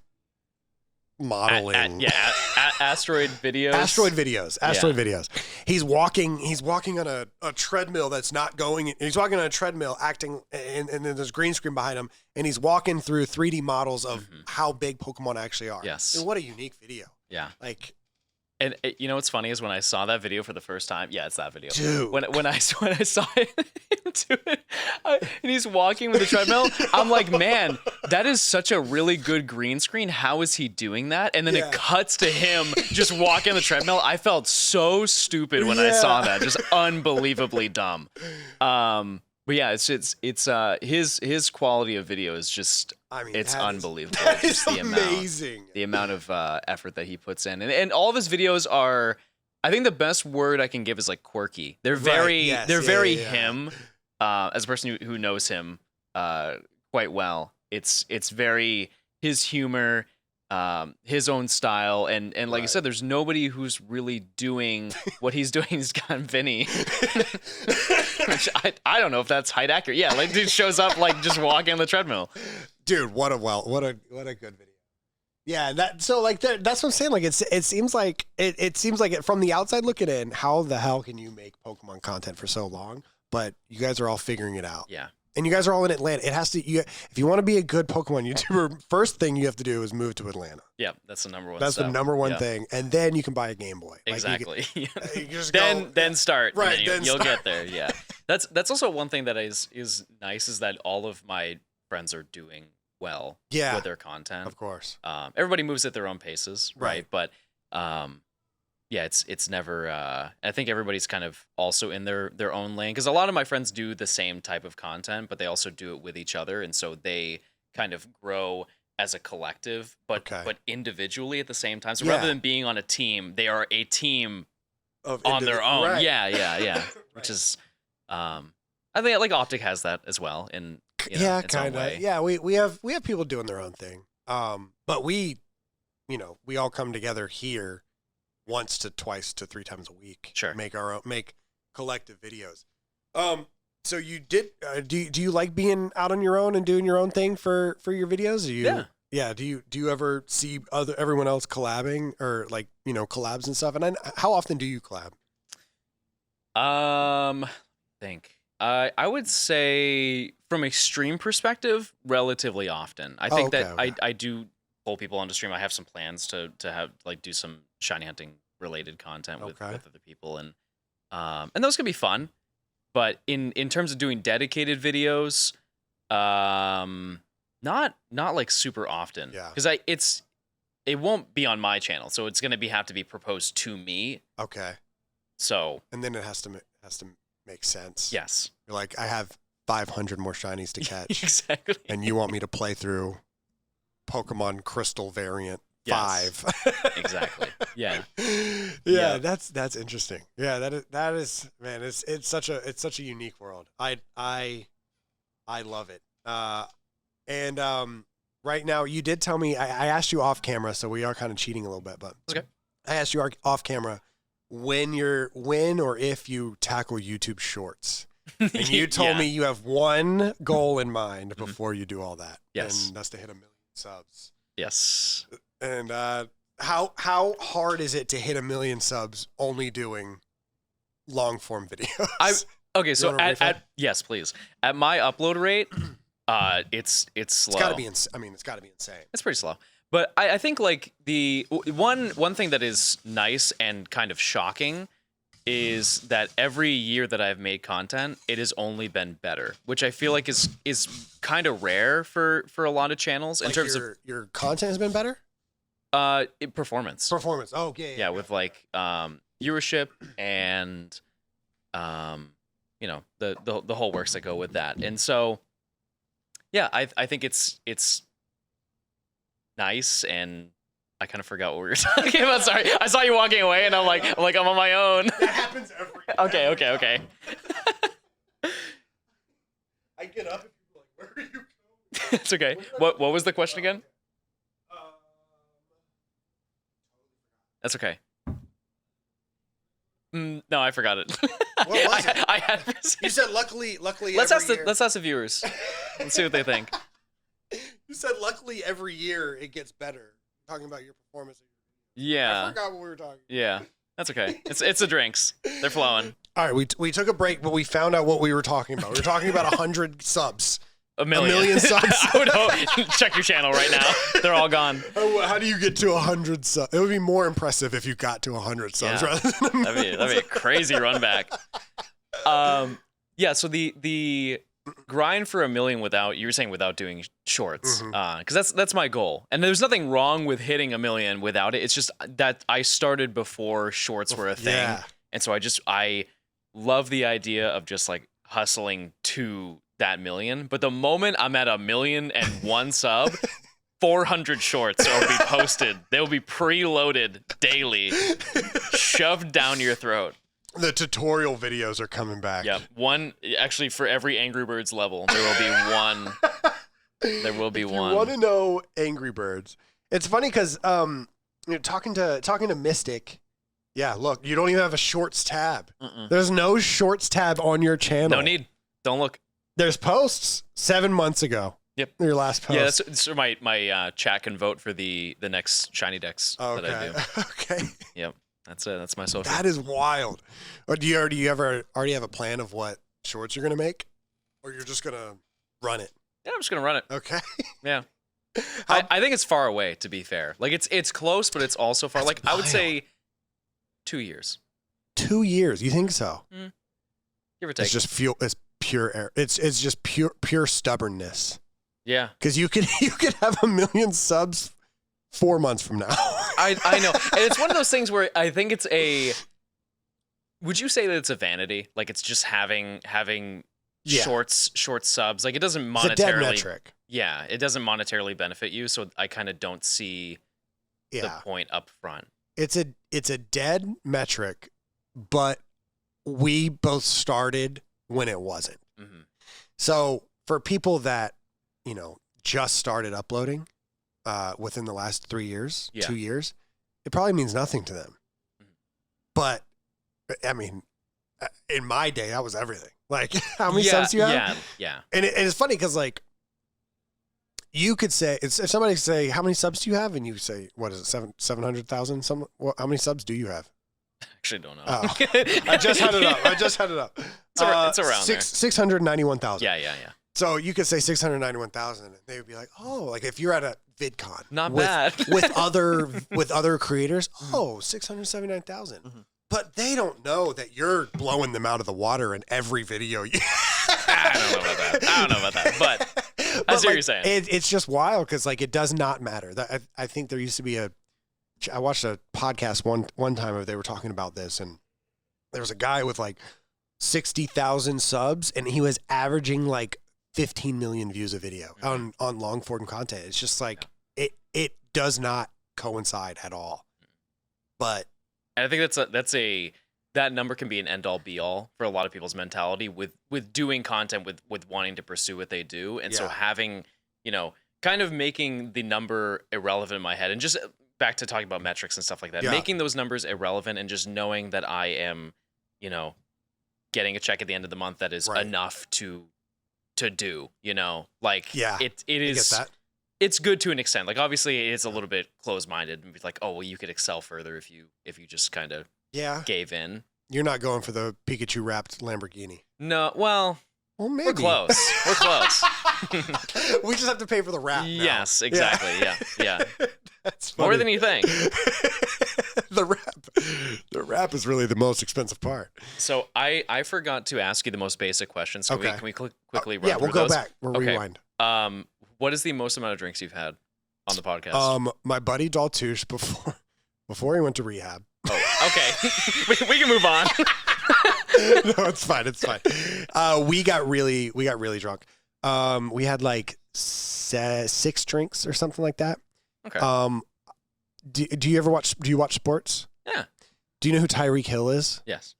modeling. Asteroid videos. Asteroid videos. He's walking on a treadmill that's not going. He's walking on a treadmill, acting, and then there's a green screen behind him, and he's walking through 3D models of how big Pokemon actually are. Yes. And what a unique video. Yeah. Like, And you know what's funny is when I saw that video for the first time. Yeah, it's that video. Dude. When I saw him do it, and he's walking with the treadmill, I'm like, man, that is such a really good green screen. How is he doing that? And then it cuts to him just walking the treadmill. I felt so stupid when I saw that, just unbelievably dumb. But yeah, it's his quality of video is just, I mean, it's unbelievable. That is amazing. The amount of effort that he puts in, and all of his videos are, I think the best word I can give is like quirky. They're very him. As a person who knows him quite well, it's very his humor, his own style, and like I said, there's nobody who's really doing what he's doing. He's got Vinny. Which I don't know if that's height accurate. Yeah, like dude shows up like just walking on the treadmill. Dude, what a good video. Yeah, that's what I'm saying. Like it seems like from the outside looking in, how the hell can you make Pokemon content for so long? But you guys are all figuring it out. Yeah. And you guys are all in Atlanta. It has to. If you want to be a good Pokemon YouTuber, first thing you have to do is move to Atlanta. Yeah, that's the number one. That's the number one thing, and then you can buy a Game Boy. Exactly. You just then start. Right. And you'll get there. Yeah. That's also one thing that is nice is that all of my friends are doing well. With their content. Of course. Everybody moves at their own paces, right? But yeah, it's never. I think everybody's kind of also in their own lane because a lot of my friends do the same type of content, but they also do it with each other, and so they kind of grow as a collective, but individually at the same time. So rather than being on a team, they are a team on their own. Right. Yeah. Which is, I think like Optic has that as well. In kind of. Yeah, we have people doing their own thing. But we all come together here once to twice to 3 times a week. Sure. Make collective videos. So you did, do you like being out on your own and doing your own thing for your videos? Yeah. Do you ever see everyone else collabing or like, collabs and stuff? And how often do you collab? I would say from a stream perspective, relatively often. I think I do pull people onto stream. I have some plans to have like do some shiny hunting related content with other people, and those can be fun. But in terms of doing dedicated videos, not like super often. Yeah. Because it won't be on my channel, so it's gonna have to be proposed to me. Okay. So. And then it has to make sense. Yes. You're like, I have 500 more shinies to catch. Exactly. And you want me to play through Pokemon Crystal variant 5. Exactly. Yeah. Yeah, that's interesting. Yeah, that is man, it's such a unique world. I love it. And right now you did tell me I asked you off camera, so we are kind of cheating a little bit, but okay. I asked you off camera when or if you tackle YouTube Shorts. And you told me you have one goal in mind before you do all that. Yes. And that's to hit 1 million subs. Yes. And how hard is it to hit 1 million subs only doing long form videos? So yes, please. At my upload rate, it's slow. It's got to be insane. It's pretty slow. But I think like the one thing that is nice and kind of shocking is that every year that I've made content, it has only been better, which I feel like is kind of rare for a lot of channels in terms of your content has been better. Performance. Oh, yeah. With like viewership and the whole works that go with that, and so yeah, I think it's nice, and I kind of forgot what we were talking about. Sorry, I saw you walking away, and I'm like I'm on my own. That happens every day. Okay. I get up and people are like, "Where are you going?" It's okay. What was the question again? That's okay. No, I forgot it. What was it? I had. You said luckily. Let's ask the viewers. Let's see what they think. You said luckily every year it gets better. Talking about your performance. Yeah. I forgot what we were talking about. Yeah. That's okay. It's the drinks. They're flowing. All right, we took a break, but we found out what we were talking about. We were talking about 100 subs. A million. A million subs. I would hope. Check your channel right now. They're all gone. How do you get to 100 subs? It would be more impressive if you got to 100 subs rather than a million. That'd be a crazy run back. Yeah, so the grind for a million without, you were saying without doing shorts, because that's my goal. And there's nothing wrong with hitting a million without it. It's just that I started before shorts were a thing. Yeah. And so I love the idea of just like hustling to that million. But the moment I'm at 1,000,001 sub, 400 shorts will be posted. They'll be preloaded daily, shoved down your throat. The tutorial videos are coming back. Yeah, one actually for every Angry Birds level. There will be one. There will be one. You want to know Angry Birds? It's funny because talking to Mystic. Yeah, look, you don't even have a shorts tab. There's no shorts tab on your channel. No need. Don't look. There's posts 7 months ago. Yep. Your last post. Yeah, that's so my chat can vote for the next shiny decks that I do. Okay. Yep. That's it. That's my social. That is wild. Or do you already have a plan of what shorts you're gonna make, or you're just gonna run it? Yeah, I'm just gonna run it. Okay. Yeah. I think it's far away. To be fair, like it's close, but it's also far. Like wild. I would say 2 years. 2 years? You think so? Give or take. It's just It's pure air. It's just pure stubbornness. Yeah. Because you could have 1,000,000 subs 4 months from now. I know. And it's one of those things where I think it's would you say that it's a vanity? Like it's just having short subs. Like it doesn't monetarily. It's a dead metric. Yeah, it doesn't monetarily benefit you, so I kind of don't see the point up front. It's a dead metric, but we both started when it wasn't. So for people that, just started uploading within the last 3 years, 2 years, it probably means nothing to them. But I mean, in my day, that was everything. Like, how many subs do you have? Yeah. And it's funny because, like, you could say, if somebody could say, how many subs do you have? And you say, what is it, 700,000? How many subs do you have? I actually don't know. Oh. I just had it up. It's around there. 691,000. Yeah. So you could say 691,000, and they would be like, oh, like if you're at a VidCon. Not bad. with other creators, 679,000. But they don't know that you're blowing them out of the water in every video. I don't know about that. But I see what you're saying. It's just wild because, like, it does not matter. I think there used to be I watched a podcast one time where they were talking about this, and there was a guy with like 60,000 subs, and he was averaging like 15 million views a video on long form content. It's just like it does not coincide at all. But and I think that number can be an end all be all for a lot of people's mentality with doing content with wanting to pursue what they do. And so having, kind of making the number irrelevant in my head, and just back to talking about metrics and stuff like that, making those numbers irrelevant and just knowing that I am, getting a check at the end of the month that is enough to do, like it is, it's good to an extent. Like obviously it's a little bit closed-minded and be like, oh, well, you could excel further if you just kind of gave in. You're not going for the Pikachu wrapped Lamborghini. No, well maybe. We're close. We just have to pay for the wrap now. Yes, exactly. Yeah. That's funny. More than you think. The wrap is really the most expensive part. So I forgot to ask you the most basic questions. Can we quickly run through we'll go those? back. We'll rewind. What is the most amount of drinks you've had on the podcast? My buddy Daltouche before he went to rehab. Oh, okay. we can move on. No, it's fine. We got really drunk. We had like 6 drinks or something like that. Okay. Do you watch sports? Yeah. Do you know who Tyreek Hill is? Yes.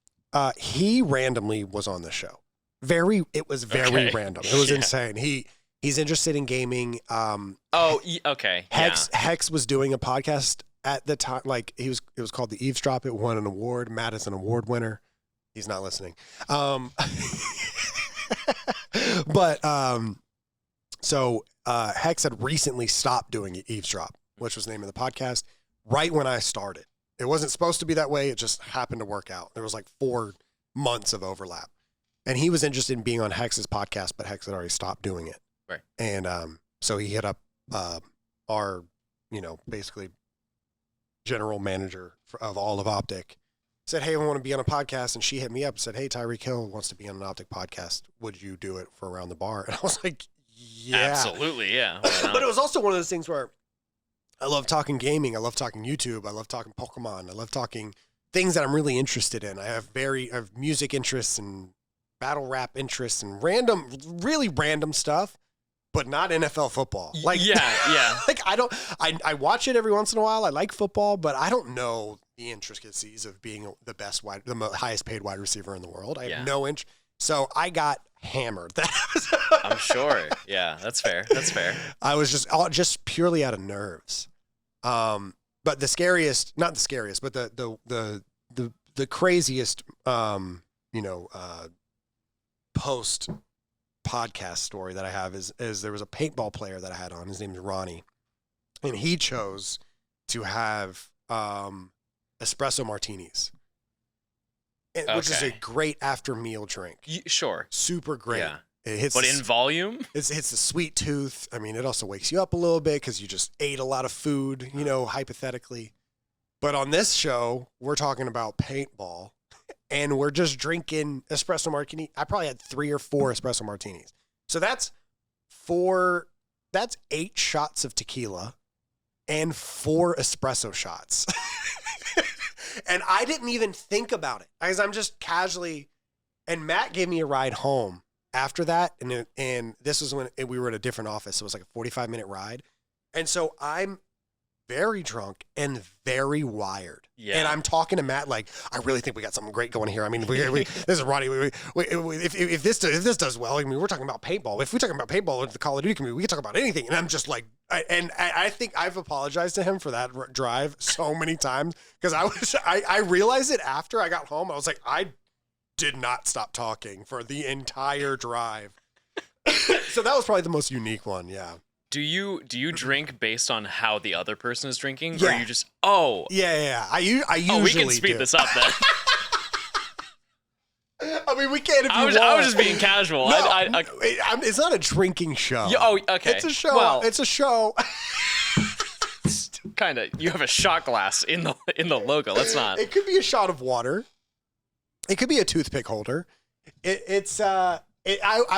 He randomly was on the show. It was very random. It was insane. He's interested in gaming. Okay. Hex was doing a podcast at the time. Like it was called The Eavesdrop. It won an award. Matt is an award winner. He's not listening. So Hex had recently stopped doing Eavesdrop, which was the name of the podcast, right when I started. It wasn't supposed to be that way. It just happened to work out. There was like 4 months of overlap. And he was interested in being on Hex's podcast, but Hex had already stopped doing it. Right. And so he hit up our, basically general manager of all of Optic. Said, hey, I want to be on a podcast. And she hit me up and said, hey, Tyreek Hill wants to be on an Optic podcast. Would you do it for Around the Bar? And I was like, yeah. Absolutely, yeah. But it was also one of those things where I love talking gaming. I love talking YouTube. I love talking Pokemon. I love talking things that I'm really interested in. I have music interests and battle rap interests and really random stuff, but not NFL football. Like, yeah. Like I watch it every once in a while. I like football, but I don't know the intricacies of being the highest paid wide receiver in the world. I have no interest. So I got hammered. I'm sure. Yeah, that's fair. I was just purely out of nerves. But not the scariest, but the craziest, post podcast story that I have is there was a paintball player that I had on. His name is Ronnie, and he chose to have espresso martinis, which is a great after meal drink. Sure, super great. Yeah. It hits but in volume, it hits the sweet tooth. I mean, it also wakes you up a little bit because you just ate a lot of food, hypothetically. But on this show, we're talking about paintball, and we're just drinking espresso martini. I probably had 3 or 4 espresso martinis. So that's 8 shots of tequila and 4 espresso shots. And I didn't even think about it because I'm just casually, and Matt gave me a ride home after that. And this was when we were at a different office. So it was like a 45-minute ride. And so I'm very drunk and very wired. Yeah. And I'm talking to Matt like, I really think we got something great going here. I mean, this is Ronnie. If this does well, I mean, we're talking about paintball. If we're talking about paintball in the Call of Duty community, we can talk about anything. And I'm just like, I think I've apologized to him for that drive so many times because I realized it after I got home. I was like, I did not stop talking for the entire drive. So that was probably the most unique one. Yeah. Do you drink based on how the other person is drinking? Yeah. Or are you just, Yeah. I usually we can speed this up then. I mean, we can't if you I want. was just being casual. No, it's not a drinking show. Okay. It's a show. Well, it's a show. Kind of. You have a shot glass in the logo. Let's not. It could be a shot of water. It could be a toothpick holder. I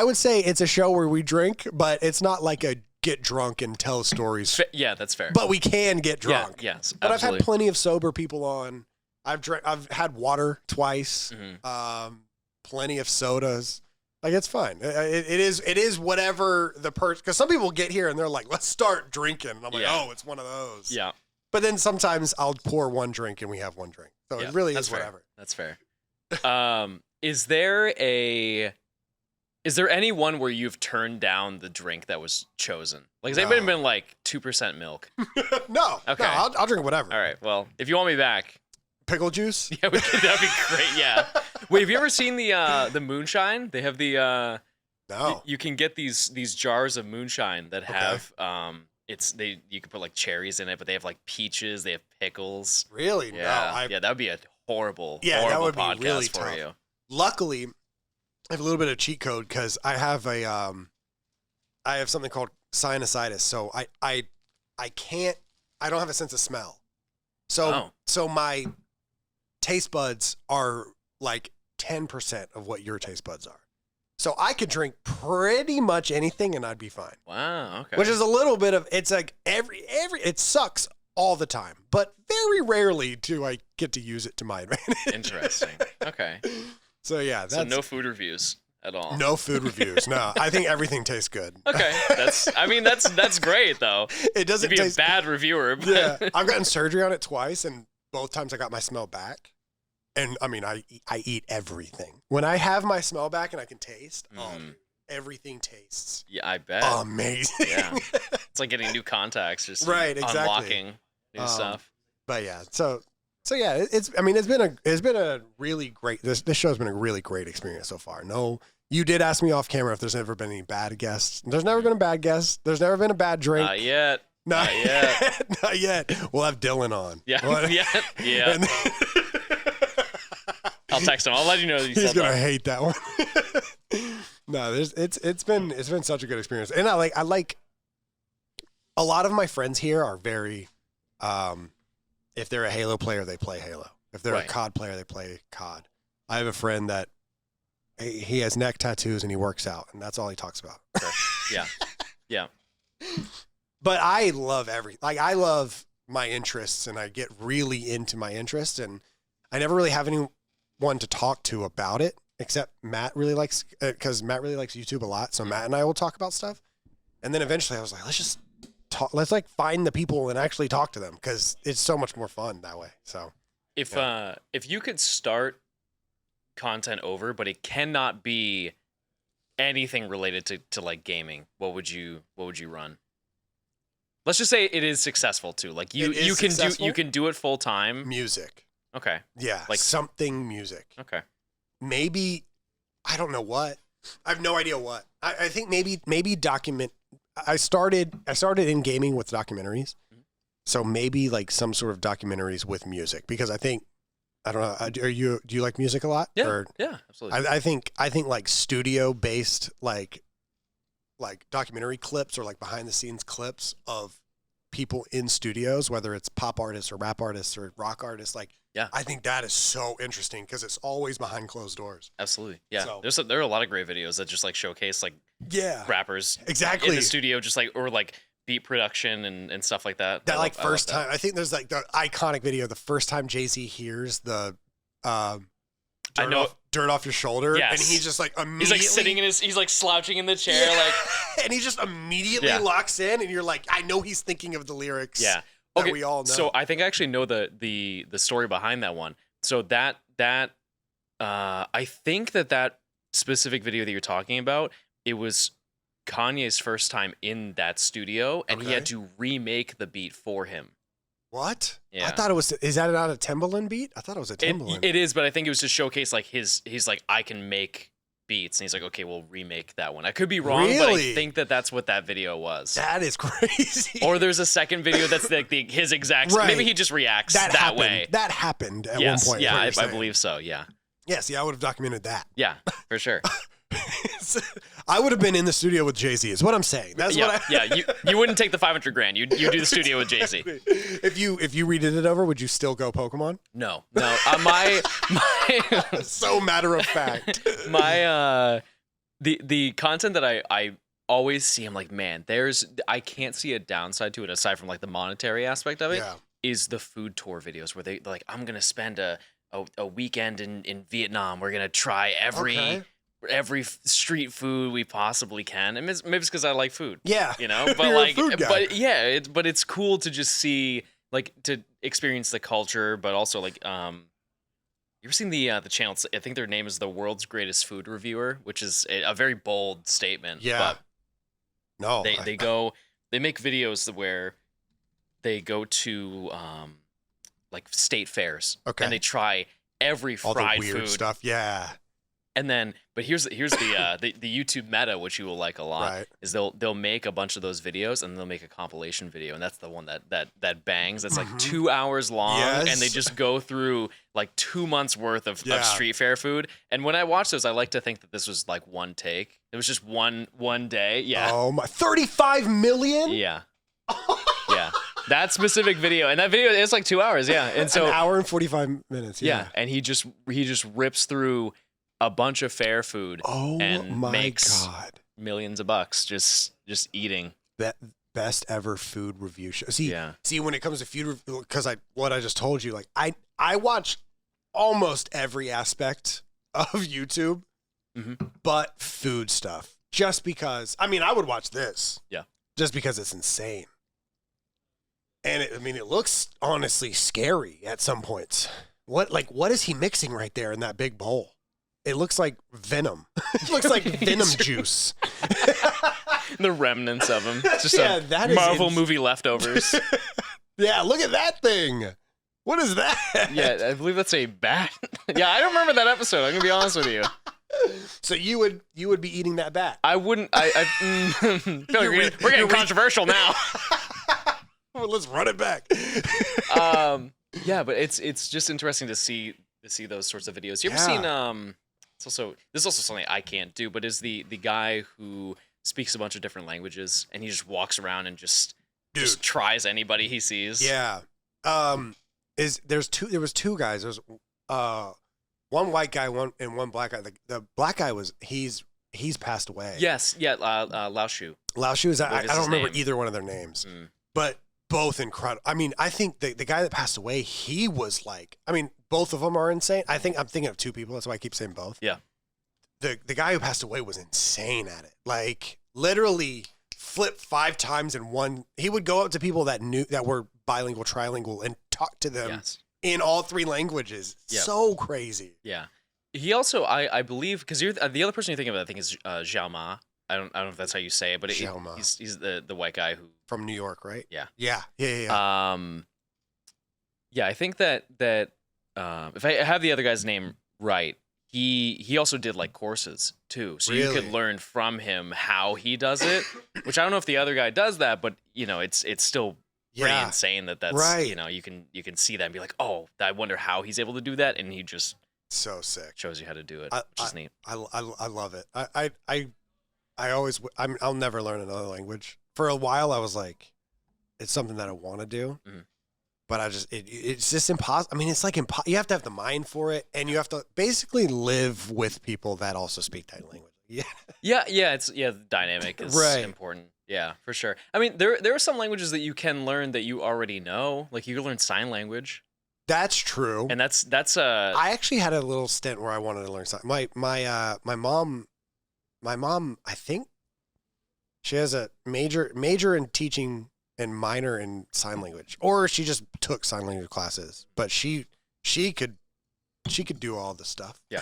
would say it's a show where we drink, but it's not like a get drunk and tell stories. Yeah, that's fair. But we can get drunk. Yeah, yes, but absolutely. I've had plenty of sober people on. I've had water twice. Mm-hmm. Plenty of sodas. Like, it's fine. It is whatever the person. Because some people get here and they're like, let's start drinking. And I'm like, it's one of those. Yeah. But then sometimes I'll pour one drink and we have one drink. So it really is whatever. That's fair. Is there any one where you've turned down the drink that was chosen? Like, has anybody been like 2% milk? No. Okay. No, I'll drink whatever. All right. Well, if you want me back. Pickle juice? Yeah, that'd be great. Yeah. Wait, have you ever seen the moonshine? They have the no. You can get these jars of moonshine that have you can put like cherries in it, but they have like peaches, they have pickles. Really? Yeah. Yeah, that would be a horrible that would podcast be really for tough. you. Luckily, I have a little bit of cheat code because I have something called sinusitis, so I don't have a sense of smell. So my taste buds are like 10% of what your taste buds are. So I could drink pretty much anything and I'd be fine. Wow, okay. Which is a little bit of, it's like it sucks all the time, but very rarely do I get to use it to my advantage. Interesting. Okay. So yeah, so no food reviews at all. No food reviews. No, I think everything tastes good. Okay, that's great though. It doesn't be taste a bad reviewer. But... Yeah, I've gotten surgery on it twice, and both times I got my smell back. And I mean, I eat everything when I have my smell back and I can taste. Everything tastes. Yeah, I bet. Amazing. Yeah, it's like getting new contacts, just exactly. Unlocking new stuff. But yeah, so yeah, it's been a really great. This show's been a really great experience so far. No, you did ask me off camera if there's ever been any bad guests. There's never been a bad guest. There's never been a bad drink. Not yet. Not yet. Not yet. We'll have Dylan on. Yeah. Yeah. I'll text him. I'll let you know that he's gonna hate that one. No, it's been such a good experience, and I like a lot of my friends here are very, if they're a Halo player, they play Halo. If they're a COD player, they play COD. I have a friend that he has neck tattoos and he works out, and that's all he talks about. Yeah, yeah. But I love I love my interests, and I get really into my interests, and I never really have anyone to talk to about it, except Matt really likes, because Matt really likes YouTube a lot. So Matt and I will talk about stuff. And then eventually I was like, let's just talk. Let's like find the people and actually talk to them, because it's so much more fun that way. So if you could start content over, but it cannot be anything related to like gaming, what would you run? Let's just say it is successful too. Like you can do it full time. Music. Okay. Yeah. Like something music. Okay. Maybe, I don't know what. I have no idea what. I think maybe document. I started in gaming with documentaries. So maybe like some sort of documentaries with music, because I think, I don't know. Do you like music a lot? Yeah. Yeah, absolutely. I think like studio based like documentary clips or like behind the scenes clips of people in studios, whether it's pop artists or rap artists or rock artists. Like, yeah, I think that is so interesting, because it's always behind closed doors. Absolutely. Yeah. So, there are a lot of great videos that just like showcase like rappers exactly in the studio, just like, or like beat production and stuff like that. That like first time, I think there's like the iconic video, the first time Jay-Z hears the dirt off your shoulder, and he's just like immediately, he's like sitting he's like slouching in the chair, like, and he just immediately locks in, and you're like, I know he's thinking of the lyrics. Yeah. That we all know. So I think I actually know the story behind that one. So that I think that specific video that you're talking about, it was Kanye's first time in that studio, and he had to remake the beat for him. What? Yeah. I thought it was. Is that not a Timbaland beat? I thought it was a Timbaland. It is, but I think it was to showcase like he's like, I can make beats, and he's like, okay, we'll remake that one. I could be wrong, but I think that's what that video was. That is crazy. Or there's a second video that's like his exact. Maybe he just reacts that way. That happened at one point. Yeah, I believe so. Yeah. Yeah. See, I would have documented that. Yeah, for sure. I would have been in the studio with Jay-Z, is what I'm saying. That's what you wouldn't take the $500,000. You do the studio with Jay-Z. If you redid it over, would you still go Pokemon? No. My so matter of fact. My the content that I always see, I'm like, man, I can't see a downside to it aside from like the monetary aspect of it. Yeah. Is the food tour videos where they're like, I'm gonna spend a weekend in Vietnam. We're gonna try every street food we possibly can, and maybe it's because I like food. Yeah, you know, but like, but yeah, but it's cool to just see, like, to experience the culture, but also like, you ever seen the channel? I think their name is The World's Greatest Food Reviewer, which is a very bold statement. Yeah, but no, they make videos where they go to like state fairs, and they try every all fried the weird food stuff. Yeah. And then, but here's the YouTube meta, which you will like a lot, is they'll make a bunch of those videos, and they'll make a compilation video, and that's the one that bangs. That's like 2 hours long, and they just go through like 2 months worth of street fair food. And when I watch those, I like to think that this was like one take. It was just one day. Yeah. Oh my! 35 million. Yeah. Yeah. That specific video, and that video is like 2 hours. Yeah. And so an hour and 45 minutes. Yeah. And he just rips through a bunch of fair food and makes millions of bucks just eating. That best ever food review show. See, when it comes to food review, because what I just told you, like I watch almost every aspect of YouTube, but food stuff. Just because, I mean, I would watch this. Yeah. Just because it's insane. And it looks honestly scary at some points. What is he mixing right there in that big bowl? It looks like venom. It looks like venom juice. The remnants of him. Just that Marvel movie leftovers. Yeah, look at that thing. What is that? Yeah, I believe that's a bat. Yeah, I don't remember that episode. I'm gonna be honest with you. So you would be eating that bat? I wouldn't. I feel like we're getting controversial now. Well, let's run it back. Yeah, but it's just interesting to see those sorts of videos. You ever seen this is also something I can't do, but is the guy who speaks a bunch of different languages and he just walks around and just tries anybody he sees. Yeah. There was two guys. There was one white guy, one black guy. The black guy he's passed away. Yes, yeah, Lao Shu. Lao Shu is I don't remember either one of their names. But both incredible. I mean, I think the guy that passed away, he was like, I mean, both of them are insane. I'm thinking of two people. That's why I keep saying both. Yeah. The guy who passed away was insane at it. Like literally flip 5 times in one. He would go up to people that were bilingual, trilingual, and talk to them in all 3 languages. Yep. So crazy. Yeah. He also, I believe, because you're the other person you think of, I think is Zhao Ma. I don't know if that's how you say it, but he's the white guy who from New York, right? Yeah. Yeah. Yeah, I think that if I have the other guy's name right, he also did like courses too, so you could learn from him how he does it. Which I don't know if the other guy does that, but you know, it's still pretty insane that's right. You know, you can see that and be like, oh, I wonder how he's able to do that, and he just so sick shows you how to do it, which is neat. I love it. I'll never learn another language. For a while, I was like, it's something that I want to do. But it's just impossible. I mean, it's like you have to have the mind for it, and you have to basically live with people that also speak that language. Yeah. The dynamic is important. Yeah, for sure. I mean, there are some languages that you can learn that you already know. Like you can learn sign language. That's true. And that's I actually had a little stint where I wanted to learn sign. My mom, I think she has a major in teaching and minor in sign language, or she just took sign language classes. But she could do all the stuff. Yeah,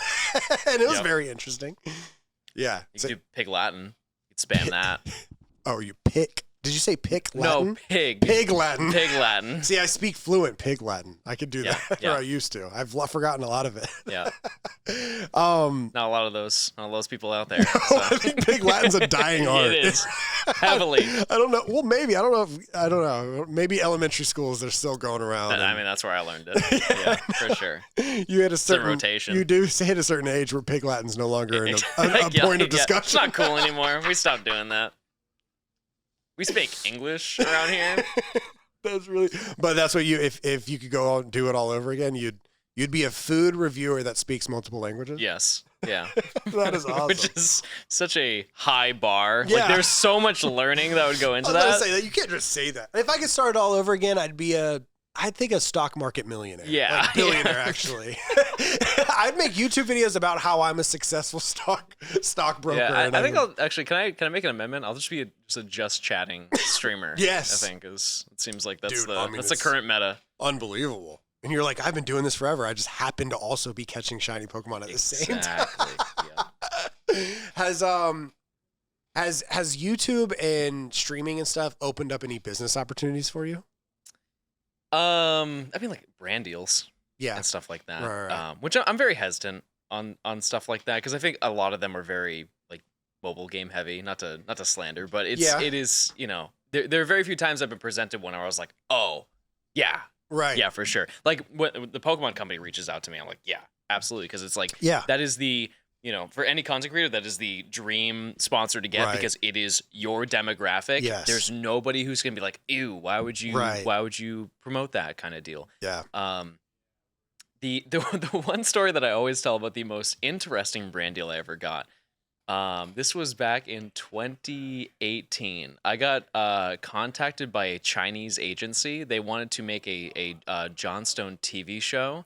and it was very interesting. Yeah, you could do Pig Latin. You could spam that. Oh, you pick? Did you say pig Latin? No, pig. Pig Latin. Pig Latin. See, I speak fluent Pig Latin. I could do that. Or I used to. I've forgotten a lot of it. Yeah. Not a lot of those people out there. So. I think Pig Latin's a dying art. It is. Heavily. I don't know. Well, maybe. I don't know. Maybe elementary schools, they're still going around. I mean, that's where I learned it. Yeah, for sure. You had a certain rotation. You do hit a certain age where Pig Latin's no longer a point of discussion. It's not cool anymore. We stopped doing that. We speak English around here. But that's what if you could go out and do it all over again, you'd be a food reviewer that speaks multiple languages. Yes. Yeah. That is awesome. Which is such a high bar. Yeah. Like there's so much learning that would go into that. Say that. You can't just say that. If I could start all over again, I'd think a stock market millionaire. Yeah. Like billionaire, actually. I'd make YouTube videos about how I'm a successful stockbroker. Yeah, I think I'll actually, can I make an amendment? I'll just be a just chatting streamer. Yes. I think it seems like that's the current meta. Unbelievable. And you're like, I've been doing this forever. I just happen to also be catching shiny Pokemon at the same time. Yeah. Has YouTube and streaming and stuff opened up any business opportunities for you? I mean, like brand deals, and stuff like that. Right. Which I'm very hesitant on stuff like that because I think a lot of them are very like mobile game heavy. Not to slander, but it is. You know, there are very few times I've been presented one where I was like, oh, yeah, right, yeah, for sure. Like when the Pokemon company reaches out to me, I'm like, yeah, absolutely, because it's like, that is the. You know, for any content creator, that is the dream sponsor to get because it is your demographic. Yes. There's nobody who's gonna be like, "Ew, why would you promote that kind of deal?" Yeah. The one story that I always tell about the most interesting brand deal I ever got. This was back in 2018. I got contacted by a Chinese agency. They wanted to make a Johnstone TV show.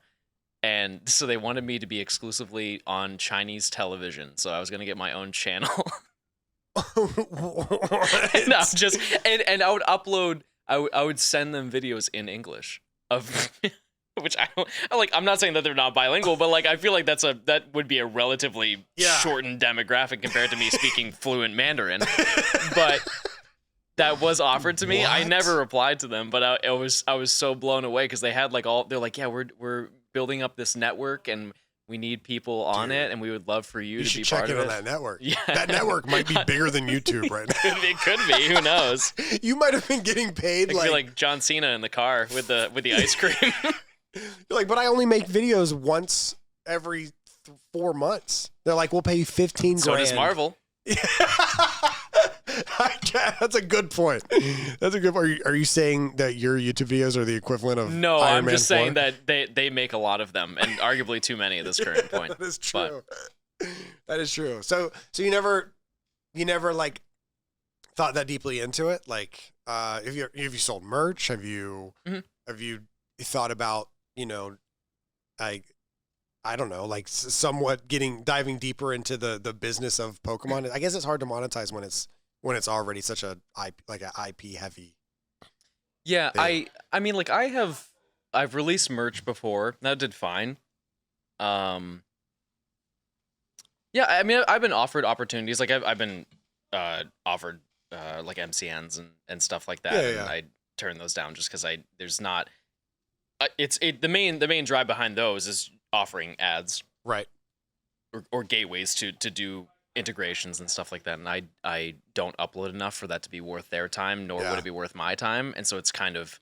And so they wanted me to be exclusively on Chinese television. So I was going to get my own channel. No, just and I would upload. I would send them videos in English of which I'm not saying that they're not bilingual, but like I feel like that would be a relatively shortened demographic compared to me speaking fluent Mandarin. But that was offered to me. What? I never replied to them, but I was so blown away because they had like they're like, yeah, we're building up this network and we need people on it, and we would love for you to be part of it. You should check in on that network. Yeah. That network might be bigger than YouTube right now. It could be. Who knows? You might have been getting paid I feel like John Cena in the car with the ice cream. You're like, but I only make videos once every 4 months. They're like, we'll pay you 15 So grand. does Marvel. That's a good point. That's a good point. Are you saying that your YouTube videos are the equivalent of No, Iron I'm Man just 4? saying that they make a lot of them, and arguably too many at this current point. That is true. That is true. So you never like thought that deeply into it? Like, have you sold merch? Have you thought about, like, I don't know, like somewhat diving deeper into the business of Pokemon? I guess it's hard to monetize when it's already such a IP heavy. Yeah, thing. I mean, like I've released merch before. That did fine. Yeah, I mean, I've been offered opportunities. Like I've been offered like MCNs and stuff like that, and I turn those down just because there's not. The main drive behind those is offering ads, Right, or gateways to do integrations and stuff like that, and I don't upload enough for that to be worth their time, nor would it be worth my time, and so it's kind of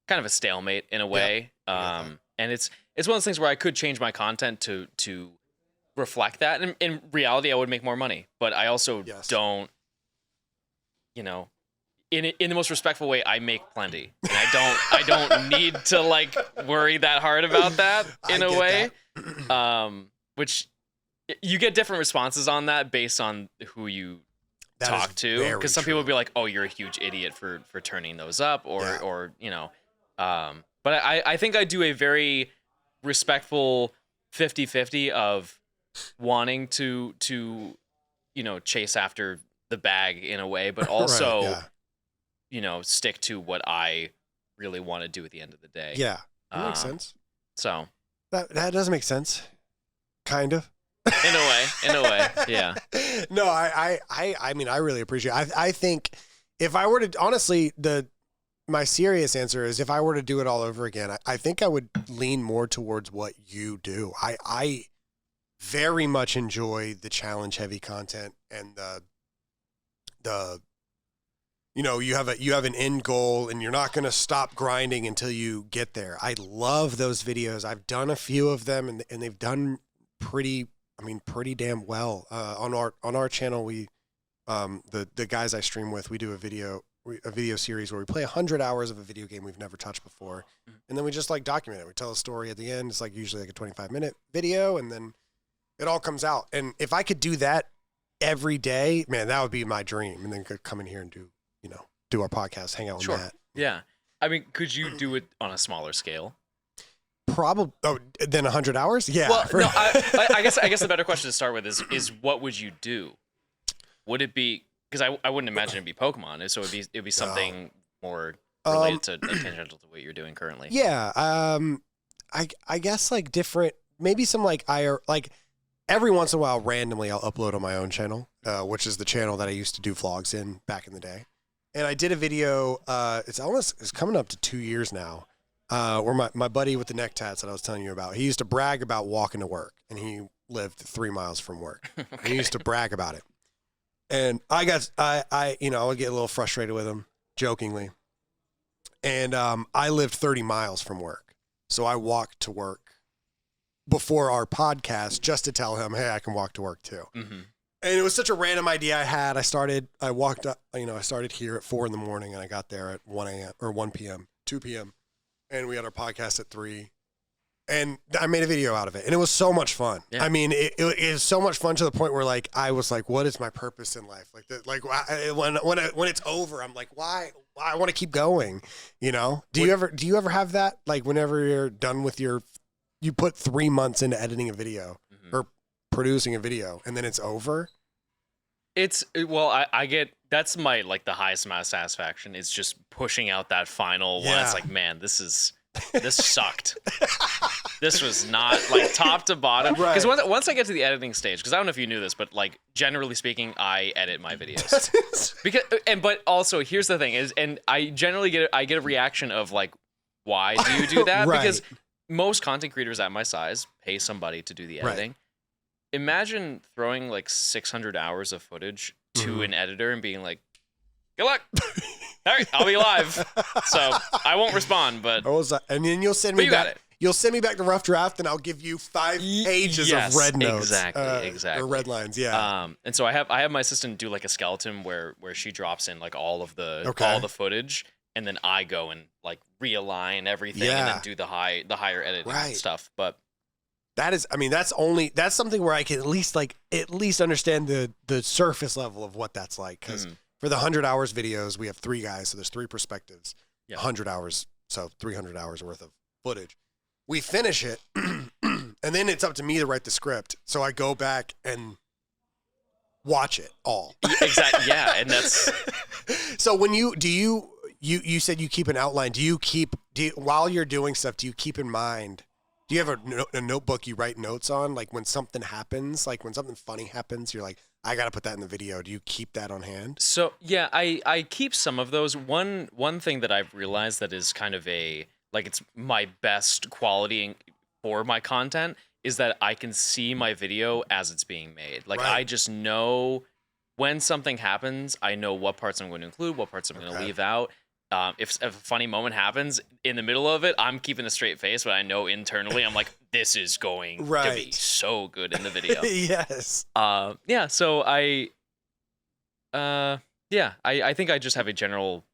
a stalemate in a way. And it's one of those things where I could change my content to reflect that, and in reality I would make more money, but I also don't, in the most respectful way, I make plenty, and I don't need to like worry that hard about that in a way. Which you get different responses on that based on who you talk to, because some people would be like, "Oh, you're a huge idiot for turning those up," or but I think I do a very respectful 50-50 of wanting to chase after the bag in a way, but also stick to what I really want to do at the end of the day. Yeah, that makes sense. So that does make sense, kind of. In a way, yeah. No, I mean, I really appreciate it. I think if I were to, honestly, my serious answer is if I were to do it all over again, I think I would lean more towards what you do. I very much enjoy the challenge heavy content and the you have an end goal and you're not going to stop grinding until you get there. I love those videos. I've done a few of them and they've done pretty damn well. On our channel, we the guys I stream with, we do a video series where we play 100 hours of a video game we've never touched before, and then we just like document it. We tell a story at the end. It's like usually like a 25-minute video, and then it all comes out. And if I could do that every day, man, that would be my dream. And then could come in here and do our podcast, hang out with Matt. Yeah, I mean, could you do it on a smaller scale? Probably. Oh, then 100 hours? Yeah. Well, no, I guess the better question to start with is what would you do? Would it be, because I wouldn't imagine it'd be Pokemon, so it'd be something more related to tangential to what you're doing currently. Yeah. I guess like different, maybe some like every once in a while randomly I'll upload on my own channel, which is the channel that I used to do vlogs in back in the day. And I did a video, it's coming up to 2 years now. Where my buddy with the neck tats that I was telling you about, he used to brag about walking to work, and he lived 3 miles from work. Okay. And he used to brag about it. And I would get a little frustrated with him, jokingly. And I lived 30 miles from work. So I walked to work before our podcast just to tell him, hey, I can walk to work too. Mm-hmm. And it was such a random idea I had. I started here at 4 a.m. and I got there at 1 a.m. or 1 p.m., 2 p.m. And we had our podcast at 3, and I made a video out of it, and it was so much fun. Yeah. I mean, it is so much fun to the point where like I was like, "What is my purpose in life?" When it's over, I'm like, "Why? I want to keep going." Do you ever have that? Like whenever you're done with you put 3 months into editing a video or producing a video, and then it's over. I get, that's my like the highest amount of satisfaction is just pushing out that final one. It's like, man, this sucked. This was not like top to bottom. Because once I get to the editing stage, because I don't know if you knew this, but like generally speaking, I edit my videos. But also here's the thing is, and I generally get a reaction of like, why do you do that? Because most content creators at my size pay somebody to do the editing. Right. Imagine throwing like 600 hours of footage to an editor and being like, good luck. All right, I'll be live. So I won't respond, but and then you'll send me back. You'll send me back the rough draft, and I'll give you 5 pages of red notes. Exactly. Or red lines, yeah. And so I have my assistant do like a skeleton where she drops in like all the footage, and then I go and like realign everything and then do the higher editing stuff. But that's something where I can at least understand the surface level of what that's like. Because for the 100 hours videos, we have 3 guys, so there's 3 perspectives. 100 hours, so 300 hours worth of footage. We finish it, and then it's up to me to write the script. So I go back and watch it all. Exactly. Yeah, and that's. So when you said you keep an outline. While you're doing stuff, do you keep in mind? Do you have a notebook you write notes on? Like when something happens, like when something funny happens, you're like, I got to put that in the video. Do you keep that on hand? So yeah, I keep some of those. One thing that I've realized that is kind of it's my best quality for my content is that I can see my video as it's being made. Like I just know when something happens, I know what parts I'm going to include, what parts I'm going to leave out. If a funny moment happens in the middle of it, I'm keeping a straight face, but I know internally I'm like, this is going to be so good in the video. Yes. Yeah. So I think I just have a general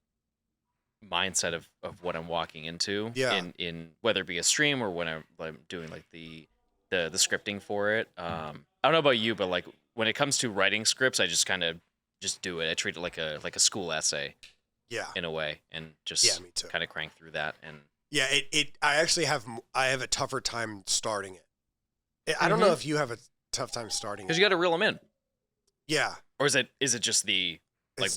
mindset of what I'm walking into in whether it be a stream or when I'm doing like the scripting for it. I don't know about you, but like when it comes to writing scripts, I just kind of just do it. I treat it like a school essay. Yeah. In a way, and just me too. Kind of crank through that. And I actually have a tougher time starting it. I don't know if you have a tough time starting it. Because you got to reel them in. Yeah. Or is it just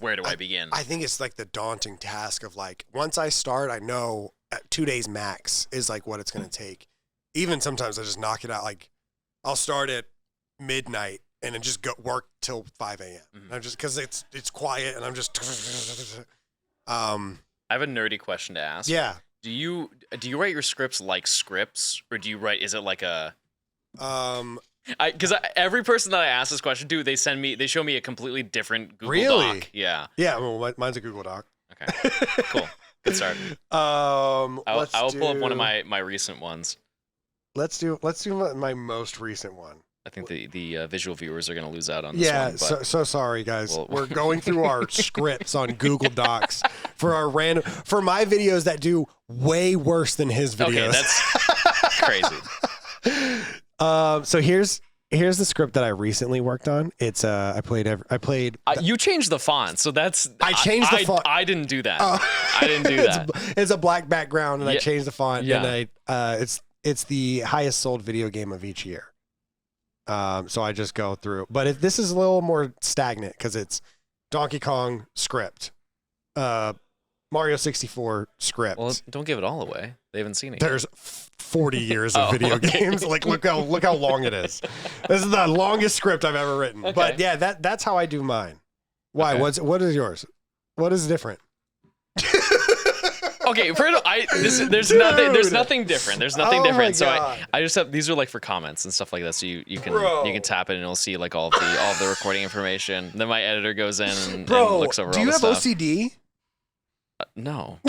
where do I begin? I think it's like the daunting task of like, once I start, I know 2 days max is like what it's going to take. Even sometimes I just knock it out. Like I'll start at midnight and then just go work till 5 a.m. I'm just, cause it's quiet and I'm just, I have a nerdy question to ask. Yeah. Do you write your scripts like scripts, or do you write? Is it like a? Because every person that I ask this question to, they show me a completely different Google Doc. Yeah. Yeah. Well, mine's a Google Doc. Okay. Cool. Good start. I'll pull up one of my recent ones. Let's do my most recent one. I think the visual viewers are going to lose out on this one. Yeah, so sorry, guys. We're going through our scripts on Google Docs for my videos that do way worse than his videos. Okay, that's crazy. So here's the script that I recently worked on. It's I played. You changed the font, so that's. I changed the font. I didn't do that. I didn't do that. It's a black background, and I changed the font. Yeah. And it's the highest sold video game of each year. So I just go through, but this is a little more stagnant because it's Donkey Kong script, Mario 64 script. Well, don't give it all away. They haven't seen it. There's 40 years of video games. Like look how long it is. This is the longest script I've ever written. Okay. But yeah, that's how I do mine. Why? Okay. What is yours? What is different? Okay, there's nothing different. There's nothing different. So I just have, these are like for comments and stuff like that. So you can tap it and it'll see like all of the recording information. Then my editor goes in and looks over all the stuff. Do you have OCD? No.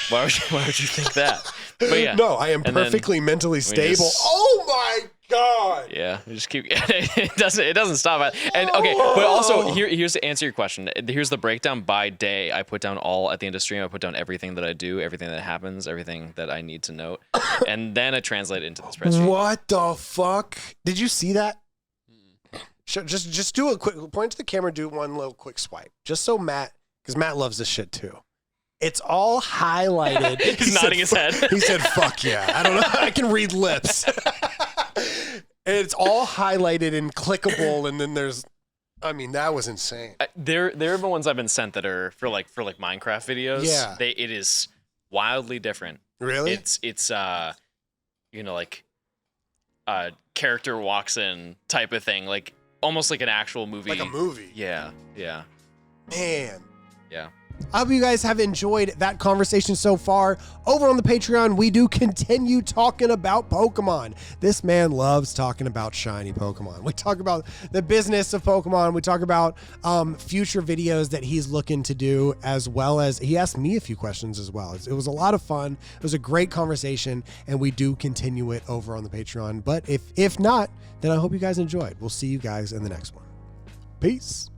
Why would you think that? But yeah. No, I am perfectly mentally stable. Oh my God. Yeah, we just keep. It doesn't stop. And okay, but also here's to answer your question. Here's the breakdown by day. I put down all at the end of stream. I put down everything that I do, everything that happens, everything that I need to note, and then I translate it into the spreadsheet. What the fuck? Did you see that? Just do a quick point to the camera. Do one little quick swipe, just so because Matt loves this shit too. It's all highlighted. He's nodding his head. He said, fuck yeah. I don't know. I can read lips. And it's all highlighted and clickable. And then that was insane. There have been ones I've been sent that are for like Minecraft videos. Yeah. It is wildly different. Really? It's like a character walks in type of thing. Like almost like an actual movie. Like a movie. Yeah. Yeah. Man. Yeah. I hope you guys have enjoyed that conversation so far. Over on the Patreon, we do continue talking about Pokemon. This man loves talking about shiny Pokemon. We talk about the business of Pokemon. We talk about future videos that he's looking to do, as well as he asked me a few questions as well. It was a lot of fun. It was a great conversation, and we do continue it over on the Patreon. But if not, then I hope you guys enjoyed. We'll see you guys in the next one. Peace.